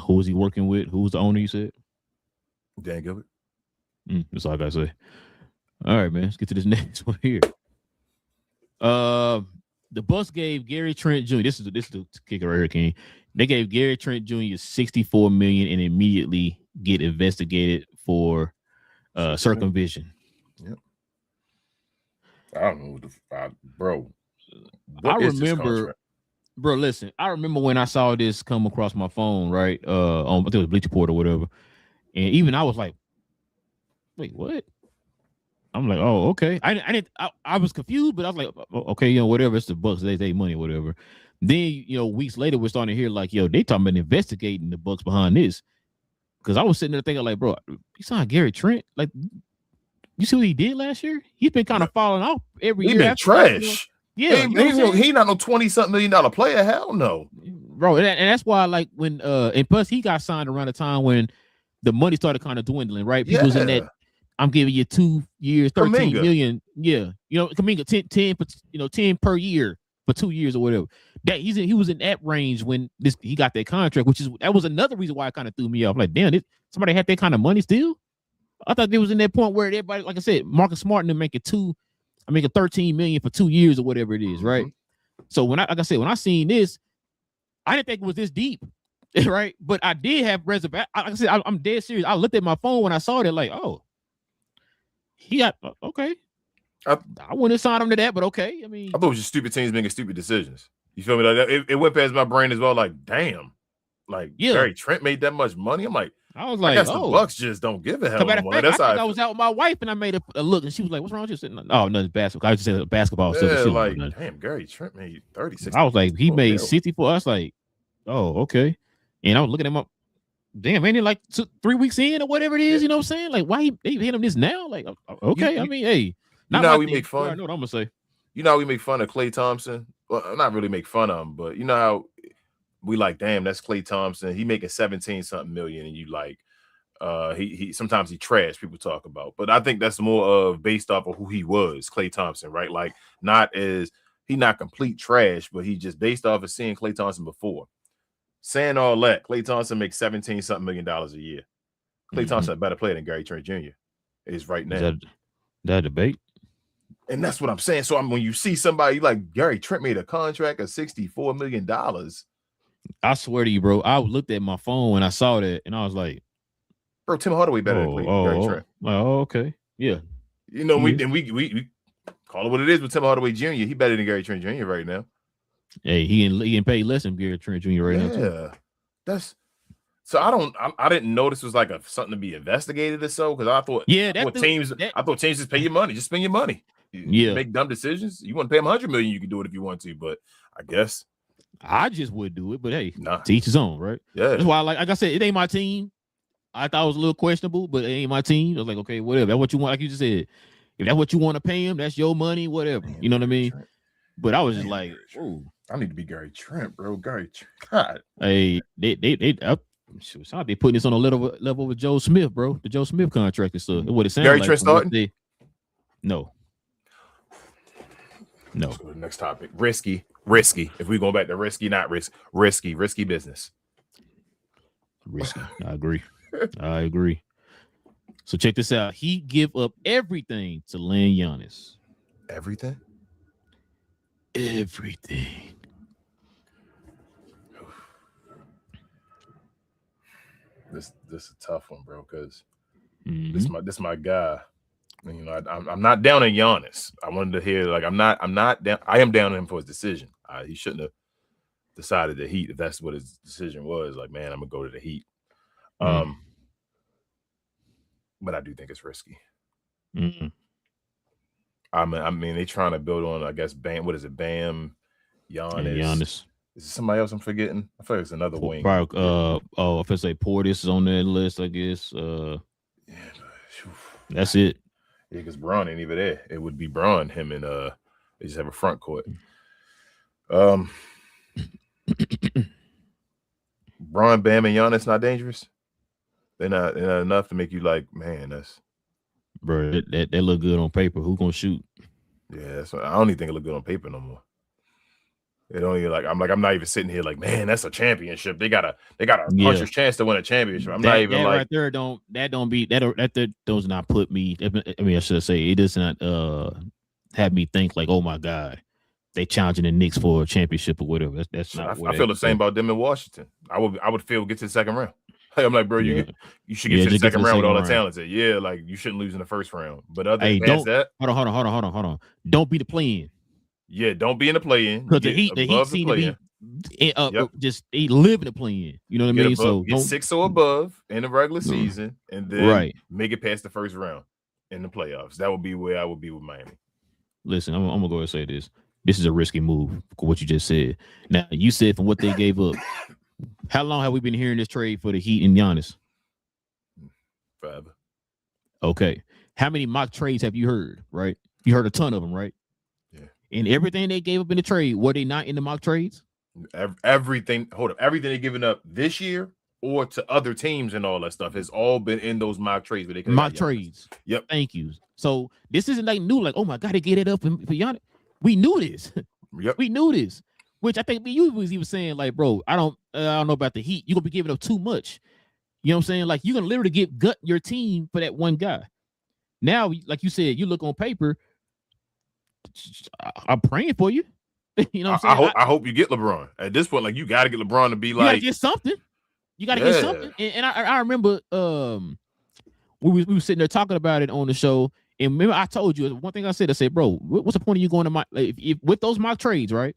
[SPEAKER 1] Who is he working with? Who's the owner? You said
[SPEAKER 2] Dan Gilbert.
[SPEAKER 1] That's all I gotta say. All right, man. Let's get to this next one here. The Bucks gave Gary Trent Jr. This is the kicker right here, King. They gave Gary Trent Jr. $64 million and immediately get investigated for circumvention.
[SPEAKER 2] Yep. I don't know bro.
[SPEAKER 1] I remember, bro. Listen, I remember when I saw this come across my phone, right? On I think it was Bleacher Report or whatever, and even I was like, "Wait, what?" I'm like, "Oh, okay." I was confused, but I was like, "Okay, whatever. It's the Bucks. They money, or whatever." Then weeks later, we're starting to hear like, "Yo, they talking about investigating the Bucks behind this." Because I was sitting there thinking like, "Bro, you signed Gary Trent? Like, you see what he did last year? He's been kind of falling off every year.
[SPEAKER 2] He been trash."
[SPEAKER 1] Yeah,
[SPEAKER 2] he not no $20-something million player. Hell no,
[SPEAKER 1] bro. And that's why, like, when and plus he got signed around the time when the money started kind of dwindling, right? People was in that. I'm giving you 2 years, 13 million. Yeah, Kuminga 10 per year for 2 years or whatever. That he was in that range when he got that contract, that was another reason why it kind of threw me off. Like, damn, somebody had that kind of money still. I thought there was in that point where everybody, like I said, Marcus Smart and them making 13 million for 2 years or whatever it is, right? So when I seen this, I didn't think it was this deep, right? But I did have reservation. Like I said, I'm dead serious. I looked at my phone when I saw that, like, oh, he got okay. I wouldn't have signed him to that, but okay. I mean,
[SPEAKER 2] I thought it was just stupid teams making stupid decisions. You feel me? Like it went past my brain as well. Like, damn, like Gary Trent made that much money. I'm like,
[SPEAKER 1] I was like,
[SPEAKER 2] I guess the Bucks just don't give a hell.
[SPEAKER 1] I was out with my wife and I made a look, and she was like, "What's wrong with you?" Sitting, oh, no, it's basketball. I just said basketball stuff.
[SPEAKER 2] Like, damn, Gary Trent made 36.
[SPEAKER 1] I was like, he made 64. I was like, oh, okay. And I was looking at him. Damn, ain't it like 3 weeks in or whatever it is? You know what I'm saying? Like, why they hit him this now? Like, okay. I mean, hey,
[SPEAKER 2] not how we make fun.
[SPEAKER 1] I know what I'm gonna say.
[SPEAKER 2] You know how we make fun of Klay Thompson? Well, not really make fun of him, but you know how we like, damn, that's Klay Thompson. He making 17-something million, and you like, he sometimes he trash people talk about, but I think that's more of based off of who he was, Klay Thompson, right? Like, he not complete trash, but he just based off of seeing Klay Thompson before. Saying all that, Klay Thompson makes 17-something million a year. Klay Thompson a better player than Gary Trent Jr. is right now.
[SPEAKER 1] Is that debate?
[SPEAKER 2] And that's what I'm saying. So when you see somebody like Gary Trent made a contract of $64 million,
[SPEAKER 1] I swear to you, bro, I looked at my phone when I saw that, and I was like,
[SPEAKER 2] bro, Tim Hardaway better than Gary Trent.
[SPEAKER 1] Oh, okay, yeah.
[SPEAKER 2] We call it what it is with Tim Hardaway Jr. He better than Gary Trent Jr. right now.
[SPEAKER 1] Hey, he can pay less than Gary Trent Jr. right now.
[SPEAKER 2] Yeah, that's so. I didn't know this was like something to be investigated or so, because I thought teams just pay your money, just spend your money. You make dumb decisions. You want to pay them $100 million, you can do it if you want to, but I guess
[SPEAKER 1] I just would do it. But hey, to each his own, right?
[SPEAKER 2] Yeah,
[SPEAKER 1] that's why, like I said, it ain't my team. I thought it was a little questionable, but it ain't my team. I was like, okay, whatever. That's what you want. Like you just said, if that's what you want to pay him, that's your money, whatever. You know what I mean? But I was just like, ooh.
[SPEAKER 2] I need to be Gary Trent, bro. Gary Trent. God.
[SPEAKER 1] Hey, they putting this on a level with Joe Smith, bro. The Joe Smith contract and stuff. What it sounds
[SPEAKER 2] Gary
[SPEAKER 1] like.
[SPEAKER 2] Trent starting?
[SPEAKER 1] No.
[SPEAKER 2] Let's go to the next topic. Risky. If we go back to risky, not risky business.
[SPEAKER 1] Risky. I agree. So check this out. He give up everything to land Giannis.
[SPEAKER 2] Everything. This is a tough one, bro, because this my guy. You know, I'm not down on Giannis. I wanted to hear, like, I'm not down. I am down on him for his decision. He shouldn't have decided the Heat if that's what his decision was. Like, man, I'm gonna go to the Heat. But I do think it's risky. I mean, they trying to build on, I guess, Bam. What is it, Bam? Giannis. Is it somebody else I'm forgetting? I feel like it's another wing.
[SPEAKER 1] If I say Portis is on that list, I guess. That's it.
[SPEAKER 2] Yeah, because Braun ain't even there. It would be Braun, him, and They just have a front court. Bron, Bam, and Giannis not dangerous. They're not enough to make you like, man, that's
[SPEAKER 1] bro. That look good on paper. Who gonna shoot?
[SPEAKER 2] Yeah, that's I don't even think it look good on paper no more. It don't even I'm not even sitting here like, man, that's a championship. They got a puncher's chance to win a championship. I'm not even
[SPEAKER 1] that
[SPEAKER 2] like
[SPEAKER 1] right there that does not put me. I mean, I should say it does not have me think like, oh my god, they challenging the Knicks for a championship or whatever. That's not.
[SPEAKER 2] I feel the same about them in Washington. I would feel get to the second round. I'm like, bro, you should get to the second round with all the talent. Yeah, like you shouldn't lose in the first round. But other than that, hold
[SPEAKER 1] on. Don't be the play-in.
[SPEAKER 2] Yeah, don't be in the play-in.
[SPEAKER 1] Because the Heat seem to be just live in the play-in. You know what I mean?
[SPEAKER 2] So get 6 or above in the regular season, and then make it past the first round in the playoffs. That would be where I would be with Miami.
[SPEAKER 1] Listen, I'm gonna go and say this. This is a risky move for what you just said. Now, you said from what they gave up. How long have we been hearing this trade for the Heat and Giannis?
[SPEAKER 2] Forever.
[SPEAKER 1] Okay. How many mock trades have you heard, right? You heard a ton of them, right?
[SPEAKER 2] Yeah.
[SPEAKER 1] And everything they gave up in the trade, were they not in the mock trades?
[SPEAKER 2] Everything they've given up this year or to other teams and all that stuff has all been in those mock trades. But they
[SPEAKER 1] mock trades.
[SPEAKER 2] Yep.
[SPEAKER 1] Thank you. So this isn't like new, like, oh my God, they get it up for Giannis. We knew this.
[SPEAKER 2] Yep.
[SPEAKER 1] We knew this. Which I think you was even saying, like, bro, I don't know about the Heat. You're gonna be giving up too much. You know what I'm saying? Like, you're gonna literally gut your team for that one guy. Now, like you said, you look on paper. I'm praying for you. You know what I'm saying?
[SPEAKER 2] I hope you get LeBron. At this point, like, you got to get LeBron to be like,
[SPEAKER 1] you gotta get something. You gotta get something. And I remember we were sitting there talking about it on the show. And remember, I told you one thing I said, bro, what's the point of you going to my if with those mock trades, right?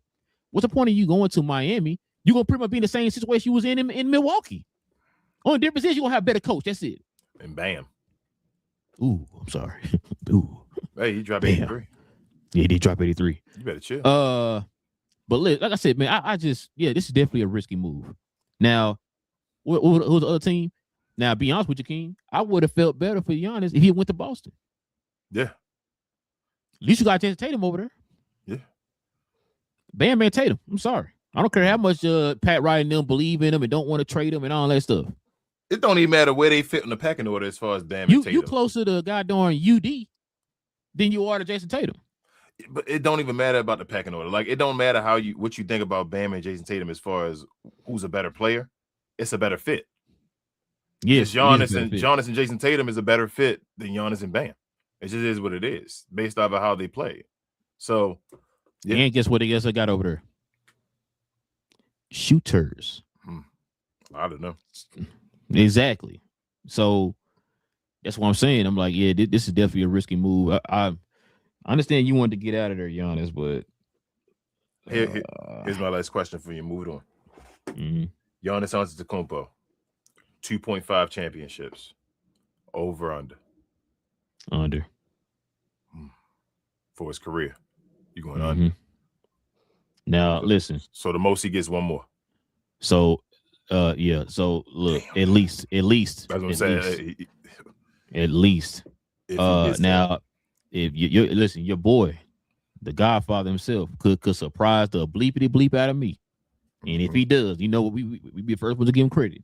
[SPEAKER 1] What's the point of you going to Miami? You're going to pretty much be in the same situation you was in Milwaukee. Only difference is you're going to have a better coach. That's it.
[SPEAKER 2] And bam.
[SPEAKER 1] Ooh, I'm sorry. Ooh.
[SPEAKER 2] Hey, he dropped 83.
[SPEAKER 1] Yeah, he did drop 83.
[SPEAKER 2] You better chill.
[SPEAKER 1] But like I said, man, I just, this is definitely a risky move. Now, who's the other team? Now, be honest with you, King, I would have felt better for Giannis if he went to Boston.
[SPEAKER 2] Yeah.
[SPEAKER 1] At least you got Jason Tatum over there.
[SPEAKER 2] Yeah.
[SPEAKER 1] Bam Man Tatum. I'm sorry. I don't care how much Pat Riley and them believe in him and don't want to trade him and all that stuff.
[SPEAKER 2] It don't even matter where they fit in the pecking order as far as Bam and Tatum.
[SPEAKER 1] You closer to goddamn UD than you are to Jason Tatum.
[SPEAKER 2] But it don't even matter about the pecking order. Like, it don't matter what you think about Bam and Jason Tatum as far as who's a better player. It's a better fit.
[SPEAKER 1] Yes,
[SPEAKER 2] Giannis and Jason Tatum is a better fit than Giannis and Bam. It just is what it is based off of how they play. So,
[SPEAKER 1] yeah. And guess what? I got over there? Shooters.
[SPEAKER 2] I don't know.
[SPEAKER 1] Exactly. So that's what I'm saying. I'm like, yeah, this is definitely a risky move. I understand you wanted to get out of there, Giannis, but
[SPEAKER 2] here's my last question for you. Move it on.
[SPEAKER 1] Mm-hmm.
[SPEAKER 2] Giannis Antetokounmpo, 2.5 championships. Over under for his career. You going under?
[SPEAKER 1] Now listen.
[SPEAKER 2] So the most he gets one more.
[SPEAKER 1] So yeah. So look, at least.
[SPEAKER 2] That's what I'm saying.
[SPEAKER 1] At least. Now, if you listen, your boy, the Godfather himself, could surprise the bleepity bleep out of me. And if he does, you know what, we be the first one to give him credit.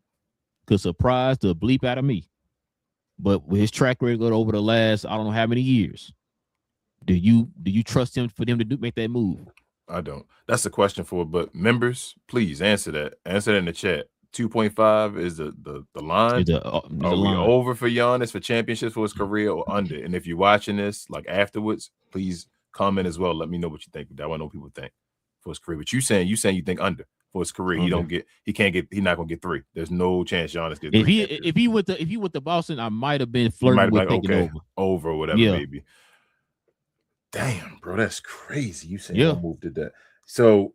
[SPEAKER 1] Could surprise the bleep out of me. But with his track record over the last, I don't know how many years, do you trust him for them to make that move?
[SPEAKER 2] I don't. That's the question for. But members, please answer that. Answer that in the chat. 2.5 is the line. Are we over for Giannis for championships for his career or under? And if you're watching this like afterwards, please comment as well. Let me know what you think. I want to know what people think for his career. But you saying you think under for his career. Okay. He's not gonna get 3. There's no chance Giannis gets 3.
[SPEAKER 1] If he went to Boston, I might have been flirting with thinking
[SPEAKER 2] over or whatever, maybe. Damn, bro, that's crazy. You saying no move did that. So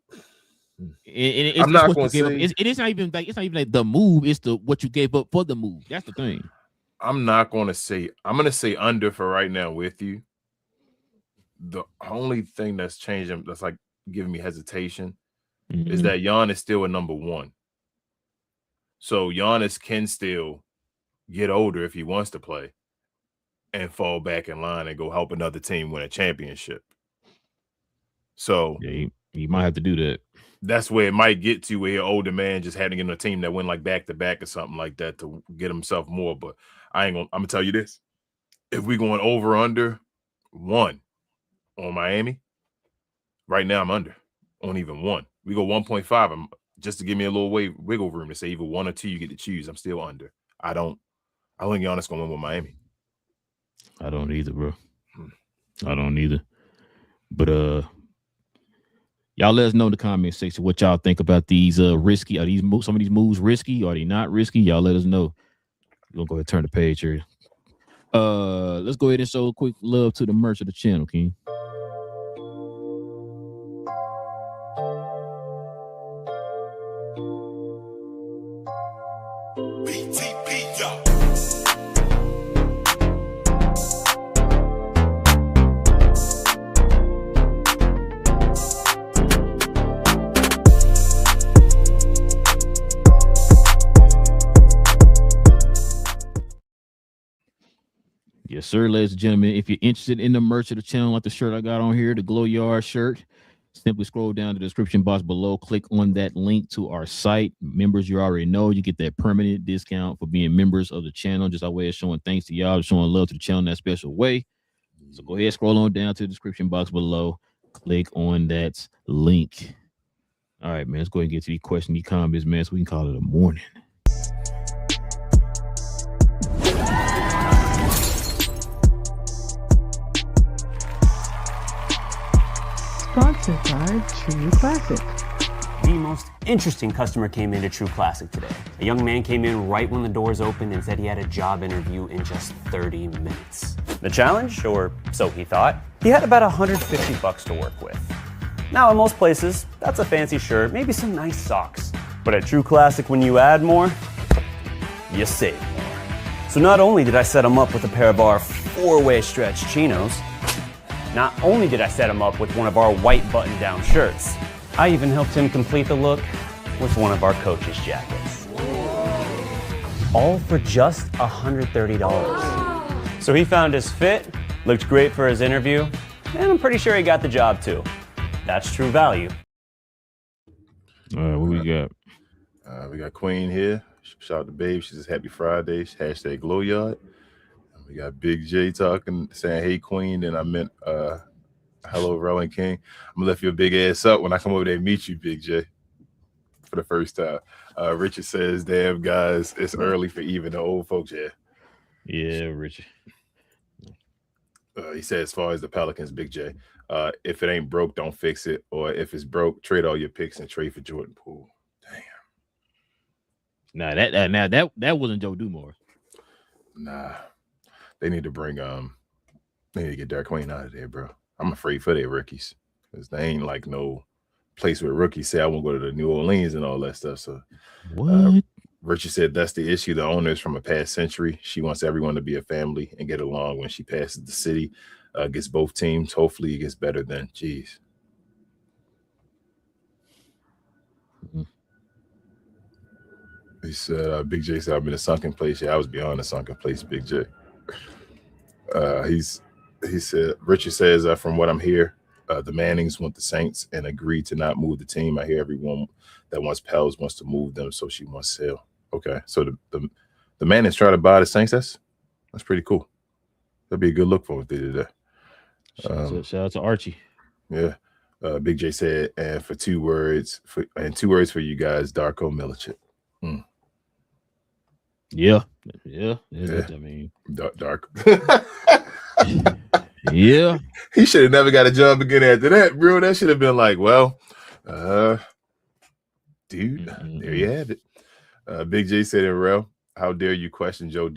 [SPEAKER 2] I'm not gonna say
[SPEAKER 1] it's not even like the move, it's what you gave up for the move. That's the thing.
[SPEAKER 2] I'm gonna say under for right now with you. The only thing that's changing, that's like giving me hesitation, is that Giannis is still a number 1. So Giannis can still get older if he wants to play and fall back in line and go help another team win a championship. So
[SPEAKER 1] yeah, he might have to do that.
[SPEAKER 2] That's where it might get to, where an older man just had to get in a team that went like back to back or something like that to get himself more. But I'm gonna tell you this. If we going over under 1 on Miami, right now I'm under on even 1. We go 1.5. Just to give me a little wiggle room to say either 1 or 2 you get to choose. I'm still under. I think Giannis gonna win with Miami.
[SPEAKER 1] I don't either, bro. I don't either. But y'all let us know in the comment section what y'all think about these risky. Are these some of these moves risky? Are they not risky? Y'all let us know. We're gonna go ahead and turn the page here. Let's go ahead and show a quick love to the merch of the channel, King. Yes, sir, ladies and gentlemen. If you're interested in the merch of the channel, like the shirt I got on here, the GloYard shirt, simply scroll down to the description box below. Click on that link to our site. Members, you already know you get that permanent discount for being members of the channel. Just our way of showing thanks to y'all, showing love to the channel in that special way. So go ahead, scroll on down to the description box below. Click on that link. All right, man. Let's go ahead and get to these questions, these comments, man, so we can call it a morning.
[SPEAKER 3] Sponsored by True Classic.
[SPEAKER 4] The most interesting customer came into True Classic today. A young man came in right when the doors opened and said he had a job interview in just 30 minutes. The challenge, or so he thought, he had about $150 to work with. Now, in most places, that's a fancy shirt, maybe some nice socks. But at True Classic, when you add more, you save more. So not only did I set him up with a pair of our 4-way stretch chinos, not only did I set him up with one of our white button-down shirts, I even helped him complete the look with one of our coach's jackets. All for just $130. So he found his fit, looked great for his interview, and I'm pretty sure he got the job too. That's true value.
[SPEAKER 1] All right, what we got?
[SPEAKER 2] We got Queen here. Shout out to Babe. She says happy Friday. Hashtag GloYard. We got Big J talking, saying, hey, Queen. And I meant, hello, Relle and King. I'm going to lift your big ass up when I come over there and meet you, Big J, for the first time. Richard says, damn, guys, it's early for even the old folks here.
[SPEAKER 1] Yeah, Richard.
[SPEAKER 2] He said, as far as the Pelicans, Big J, if it ain't broke, don't fix it. Or if it's broke, trade all your picks and trade for Jordan Poole. Damn.
[SPEAKER 1] Nah, that wasn't Joe Dumars.
[SPEAKER 2] Nah. They need to bring they need to get Derek Queen out of there, bro. I'm afraid for their rookies because they ain't like no place where rookies say I won't go to the New Orleans and all that stuff. So
[SPEAKER 1] what?
[SPEAKER 2] Richard said that's the issue. The owner is from a past century. She wants everyone to be a family and get along. When she passes the city, gets both teams. Hopefully it gets better then. Jeez. Mm-hmm. He said, Big J said, I'm in a sunken place. Yeah, I was beyond a sunken place, Big J. He said, Richard says, from what I'm here, the Mannings want the Saints and agreed to not move the team. I hear everyone that wants Pels wants to move them, so she wants sale. Okay, so the Mannings try to buy the Saints. That's pretty cool. That'd be a good look for what they did there.
[SPEAKER 1] Shout out to Archie.
[SPEAKER 2] Yeah. Big J said, and for 2 words for you guys, Darko Milicic.
[SPEAKER 1] Yeah. I mean,
[SPEAKER 2] dark.
[SPEAKER 1] Yeah.
[SPEAKER 2] He should have never got a job again after that, bro. That should have been like, well, dude, there you have it. Big J said in Relle, how dare you question Joe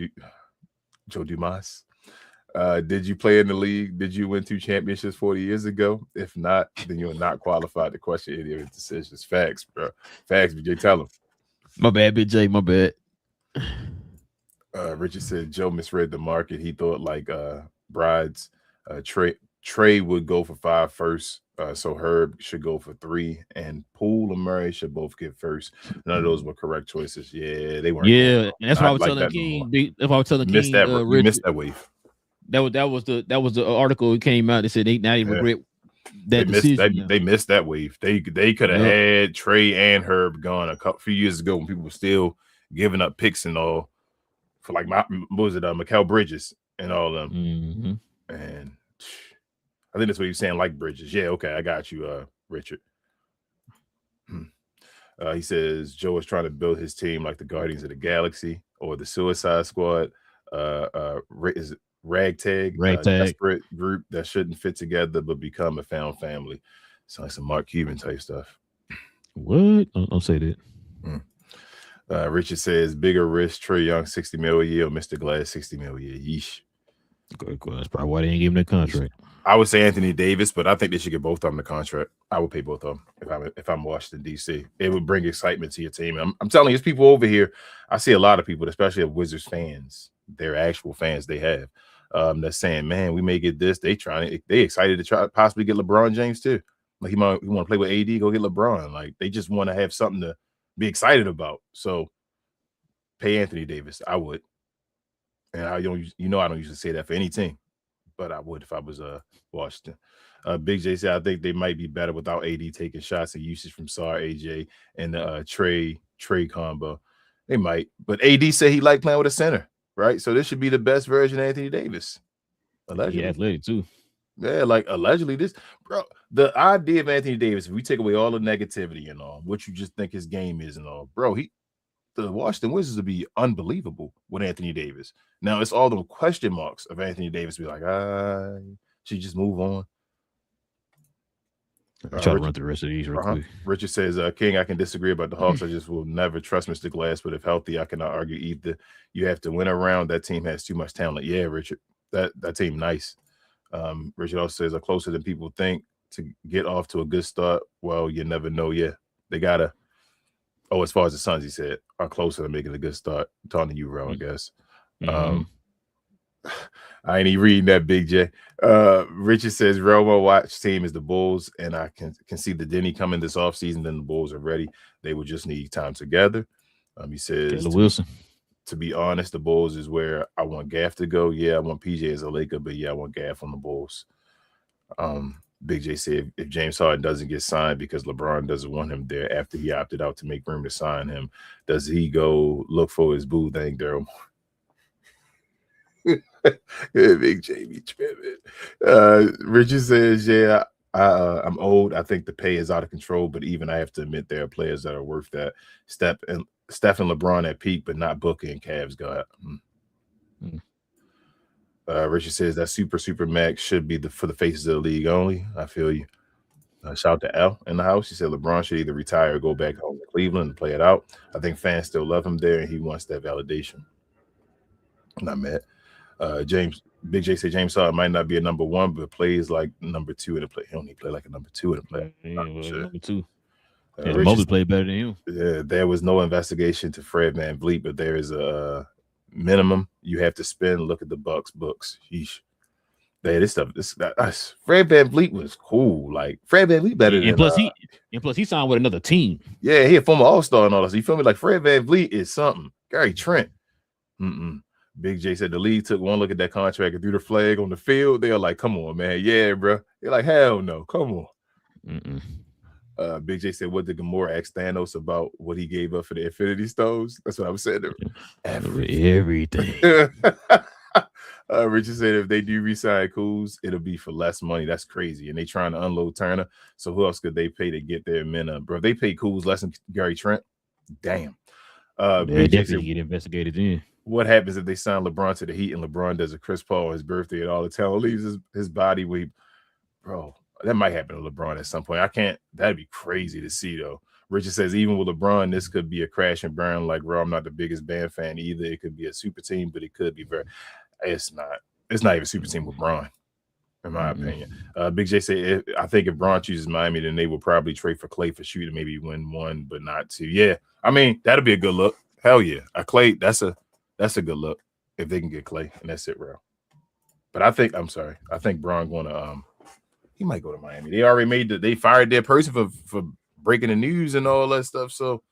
[SPEAKER 2] Dumars? Did you play in the league? Did you win 2 championships 40 years ago? If not, then you're not qualified to question any of his decisions. Facts, bro. Facts, Big J, tell him.
[SPEAKER 1] My bad, Big J, my bad.
[SPEAKER 2] Richard said Joe misread the market. He thought like brides. Trey would go for 5 first. So Herb should go for 3, and Poole and Murray should both get first. None of those were correct choices. Yeah, they weren't.
[SPEAKER 1] Yeah, and that's what I was telling King. If I was telling King,
[SPEAKER 2] missed that wave.
[SPEAKER 1] That was the article that came out. They said they regret that decision.
[SPEAKER 2] They missed that wave. They could have had Trey and Herb gone a few years ago when people were still giving up picks and all for like Mikal Bridges and all of them.
[SPEAKER 1] Mm-hmm.
[SPEAKER 2] And I think that's what you're saying, like Bridges. Yeah, okay, I got you, Richard. He says Joe is trying to build his team like the Guardians of the Galaxy or the Suicide Squad. Is it Ragtag. Desperate group that shouldn't fit together but become a found family. Sounds like some Mark Cuban type stuff.
[SPEAKER 1] What? Don't say that.
[SPEAKER 2] Richard says bigger risk, Trae Young $60 million a year or Mr. Glass $60 million a year. Yeesh.
[SPEAKER 1] That's probably why they didn't give him that contract.
[SPEAKER 2] I would say Anthony Davis, but I think they should get both of them the contract. I would pay both of them if I'm Washington, D.C. It would bring excitement to your team. I'm telling you, it's people over here. I see a lot of people, especially of Wizards fans. They're actual fans they have. That's saying, man, we may get this. They excited to try possibly get LeBron James too. Like he want to play with AD, go get LeBron. Like they just want to have something to be excited about. So pay Anthony Davis. I would. And I don't usually say that for any team, but I would if I was Washington. Big J said I think they might be better without AD taking shots and usage from Sar, AJ, and the Trey combo. They might, but AD said he liked playing with a center, right? So this should be the best version of Anthony Davis. Allegedly,
[SPEAKER 1] yeah, athletic too.
[SPEAKER 2] Yeah, like allegedly, this bro. The idea of Anthony Davis, if we take away all the negativity and all, what you just think his game is and all, bro, the Washington Wizards would be unbelievable with Anthony Davis. Now it's all the question marks of Anthony Davis. Be like, should just move on.
[SPEAKER 1] Try to run through the rest of these real quick.
[SPEAKER 2] Richard says, King, I can disagree about the Hawks. I just will never trust Mr. Glass, but if healthy, I cannot argue either. You have to win around. That team has too much talent. Yeah, Richard, that team nice. Richard also says, are closer than people think to get off to a good start. Well, you never know. Yeah, they gotta. Oh, as far as the Suns, he said, are closer to making a good start. I'm talking to you, Ro, I guess. I ain't even reading that, Big J. Richard says, Romo watch team is the Bulls, and I can see the Denny coming this offseason. Then the Bulls are ready. They would just need time together. He says,
[SPEAKER 1] Wilson.
[SPEAKER 2] To be honest, the Bulls is where I want Gaff to go. Yeah, I want PJ as a Laker, but yeah, I want Gaff on the Bulls. Big J said if James Harden doesn't get signed because LeBron doesn't want him there after he opted out to make room to sign him, does he go look for his boo thing, Daryl? Big Jamie tripping. Richard says, yeah, I'm old. I think the pay is out of control, but even I have to admit there are players that are worth that. Steph and LeBron at peak, but not Booker and Cavs got. Richard says that super max should be for the faces of the league only. I feel you. Shout out to L in the house. He said LeBron should either retire or go back home to Cleveland and play it out. I think fans still love him there, and he wants that validation. Not mad. Big J said James Harden might not be a number one, but plays like number two in the play. He only play like a number two in the play.
[SPEAKER 1] Number two. Mobley played better than you.
[SPEAKER 2] Yeah, there was no investigation to Fred VanVleet, but there is a minimum you have to spend. Look at the Bucks books. Yeesh. Fred VanVleet was cool. Like Fred VanVleet better than
[SPEAKER 1] plus he signed with another team.
[SPEAKER 2] Yeah, he a former All-Star and all this. You feel me? Like Fred VanVleet is something. Gary Trent. Big J said the league took one look at that contract and threw the flag on the field. They are like, come on, man. Yeah, bro. They're like, hell no. Come on. Big J said, what did Gamora ask Thanos about what he gave up for the Infinity Stones? That's what I was saying.
[SPEAKER 1] Everything.
[SPEAKER 2] Richard said if they do re-sign Kuz, it'll be for less money. That's crazy. And they trying to unload Turner. So who else could they pay to get their men up? Bro, if they pay Kuz less than Gary Trent, damn.
[SPEAKER 1] They definitely get investigated in.
[SPEAKER 2] What happens if they sign LeBron to the Heat and LeBron does a Chris Paul on his birthday and all the talent leaves his body? Bro, that might happen to LeBron at some point. That'd be crazy to see, though. Richard says, even with LeBron, this could be a crash and burn. Like, bro, I'm not the biggest band fan either. It could be a super team, but it could be it's not even a super team with Bron, in my opinion. Big J said, I think if Bron chooses Miami, then they will probably trade for Clay for shooting, maybe win one, but not two. Yeah, I mean, that'll be a good look. Hell yeah. Clay, that's a good look if they can get Clay, and that's it, bro. But I think Bron gonna he might go to Miami. They already they fired their person for breaking the news and all that stuff. So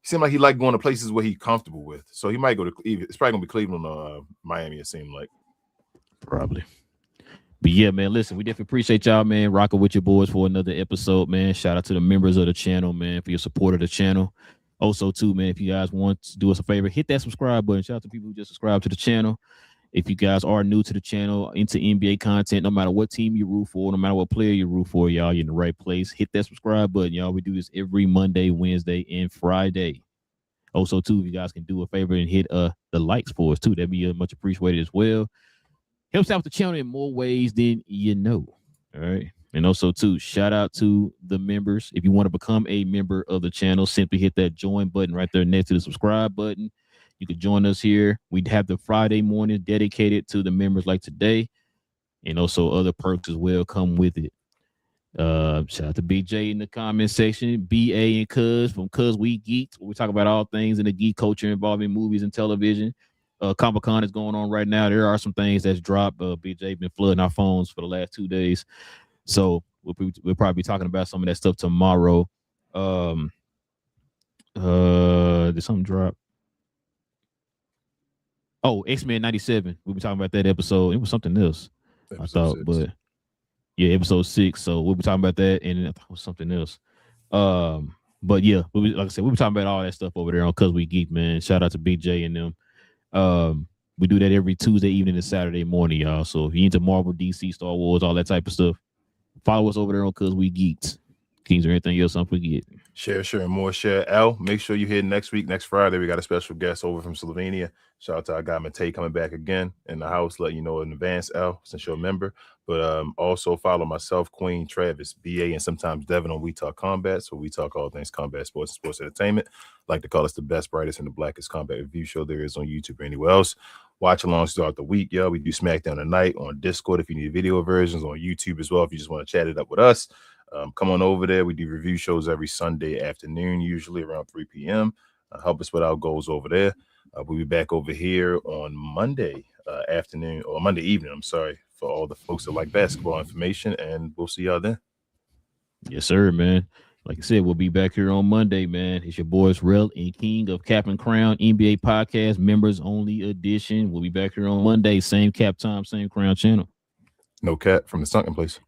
[SPEAKER 2] he seemed like he liked going to places where he's comfortable with. So he might go to it's probably gonna be Cleveland or Miami, it seemed like.
[SPEAKER 1] Probably. But yeah, man, listen, we definitely appreciate y'all, man, rocking with your boys for another episode, man. Shout out to the members of the channel, man, for your support of the channel. Also, too, man, if you guys want to do us a favor, hit that subscribe button. Shout out to people who just subscribe to the channel. If you guys are new to the channel, into NBA content, no matter what team you root for, no matter what player you root for, y'all, you're in the right place. Hit that subscribe button, y'all. We do this every Monday, Wednesday, and Friday. Also, too, if you guys can do a favor and hit the likes for us, too, that'd be much appreciated as well. Helps out the channel in more ways than you know. All right. And also, too, shout out to the members. If you want to become a member of the channel, simply hit that join button right there next to the subscribe button. You can join us here. We'd have the Friday morning dedicated to the members like today. And also other perks as well come with it. Shout out to BJ in the comment section. BA and Cuz from Cuz We Geeked. We talk about all things in the geek culture involving movies and television. Comic-Con is going on right now. There are some things that's dropped. BJ been flooding our phones for the last 2 days. So we'll probably be talking about some of that stuff tomorrow. Did something drop? Oh, X-Men 97. We'll be talking about that episode. It was something else, I thought,
[SPEAKER 2] 6.
[SPEAKER 1] but yeah, episode 6. So we'll be talking about that, and I thought it was something else. But yeah, like I said, we'll be talking about all that stuff over there on Cuz We Geek, man. Shout out to BJ and them. We do that every Tuesday evening and Saturday morning, y'all. So if you're into Marvel, DC, Star Wars, all that type of stuff, follow us over there on Cuz We Geeked. Kings or anything else, don't forget.
[SPEAKER 2] Share, and more share. L, make sure you hit next week, next Friday. We got a special guest over from Slovenia. Shout out to our guy Matei coming back again in the house. Let you know in advance, L, since you're a member. But also follow myself, Queen, Travis, BA, and sometimes Devin on We Talk Combat. So we talk all things combat sports and sports entertainment. Like to call us the best, brightest, and the blackest combat review show there is on YouTube or anywhere else. Watch alongs throughout the week, yo. We do SmackDown tonight on Discord if you need video versions, on YouTube as well if you just want to chat it up with us. Come on over there. We do review shows every Sunday afternoon, usually around 3 p.m. Help us with our goals over there. We'll be back over here on Monday afternoon, or Monday evening, I'm sorry, for all the folks that like basketball information, and we'll see y'all then.
[SPEAKER 1] Yes, sir, man. Like I said, we'll be back here on Monday, man. It's your boys, Relle and King of Cap and Crown NBA Podcast, members only edition. We'll be back here on Monday, same cap time, same crown channel.
[SPEAKER 2] No cap from the sunken place.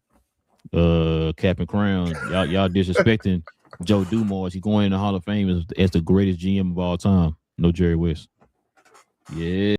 [SPEAKER 1] Cap and Crown. Y'all disrespecting Joe Dumars. He's going in the Hall of Fame as the greatest GM of all time. No Jerry West. Yeah.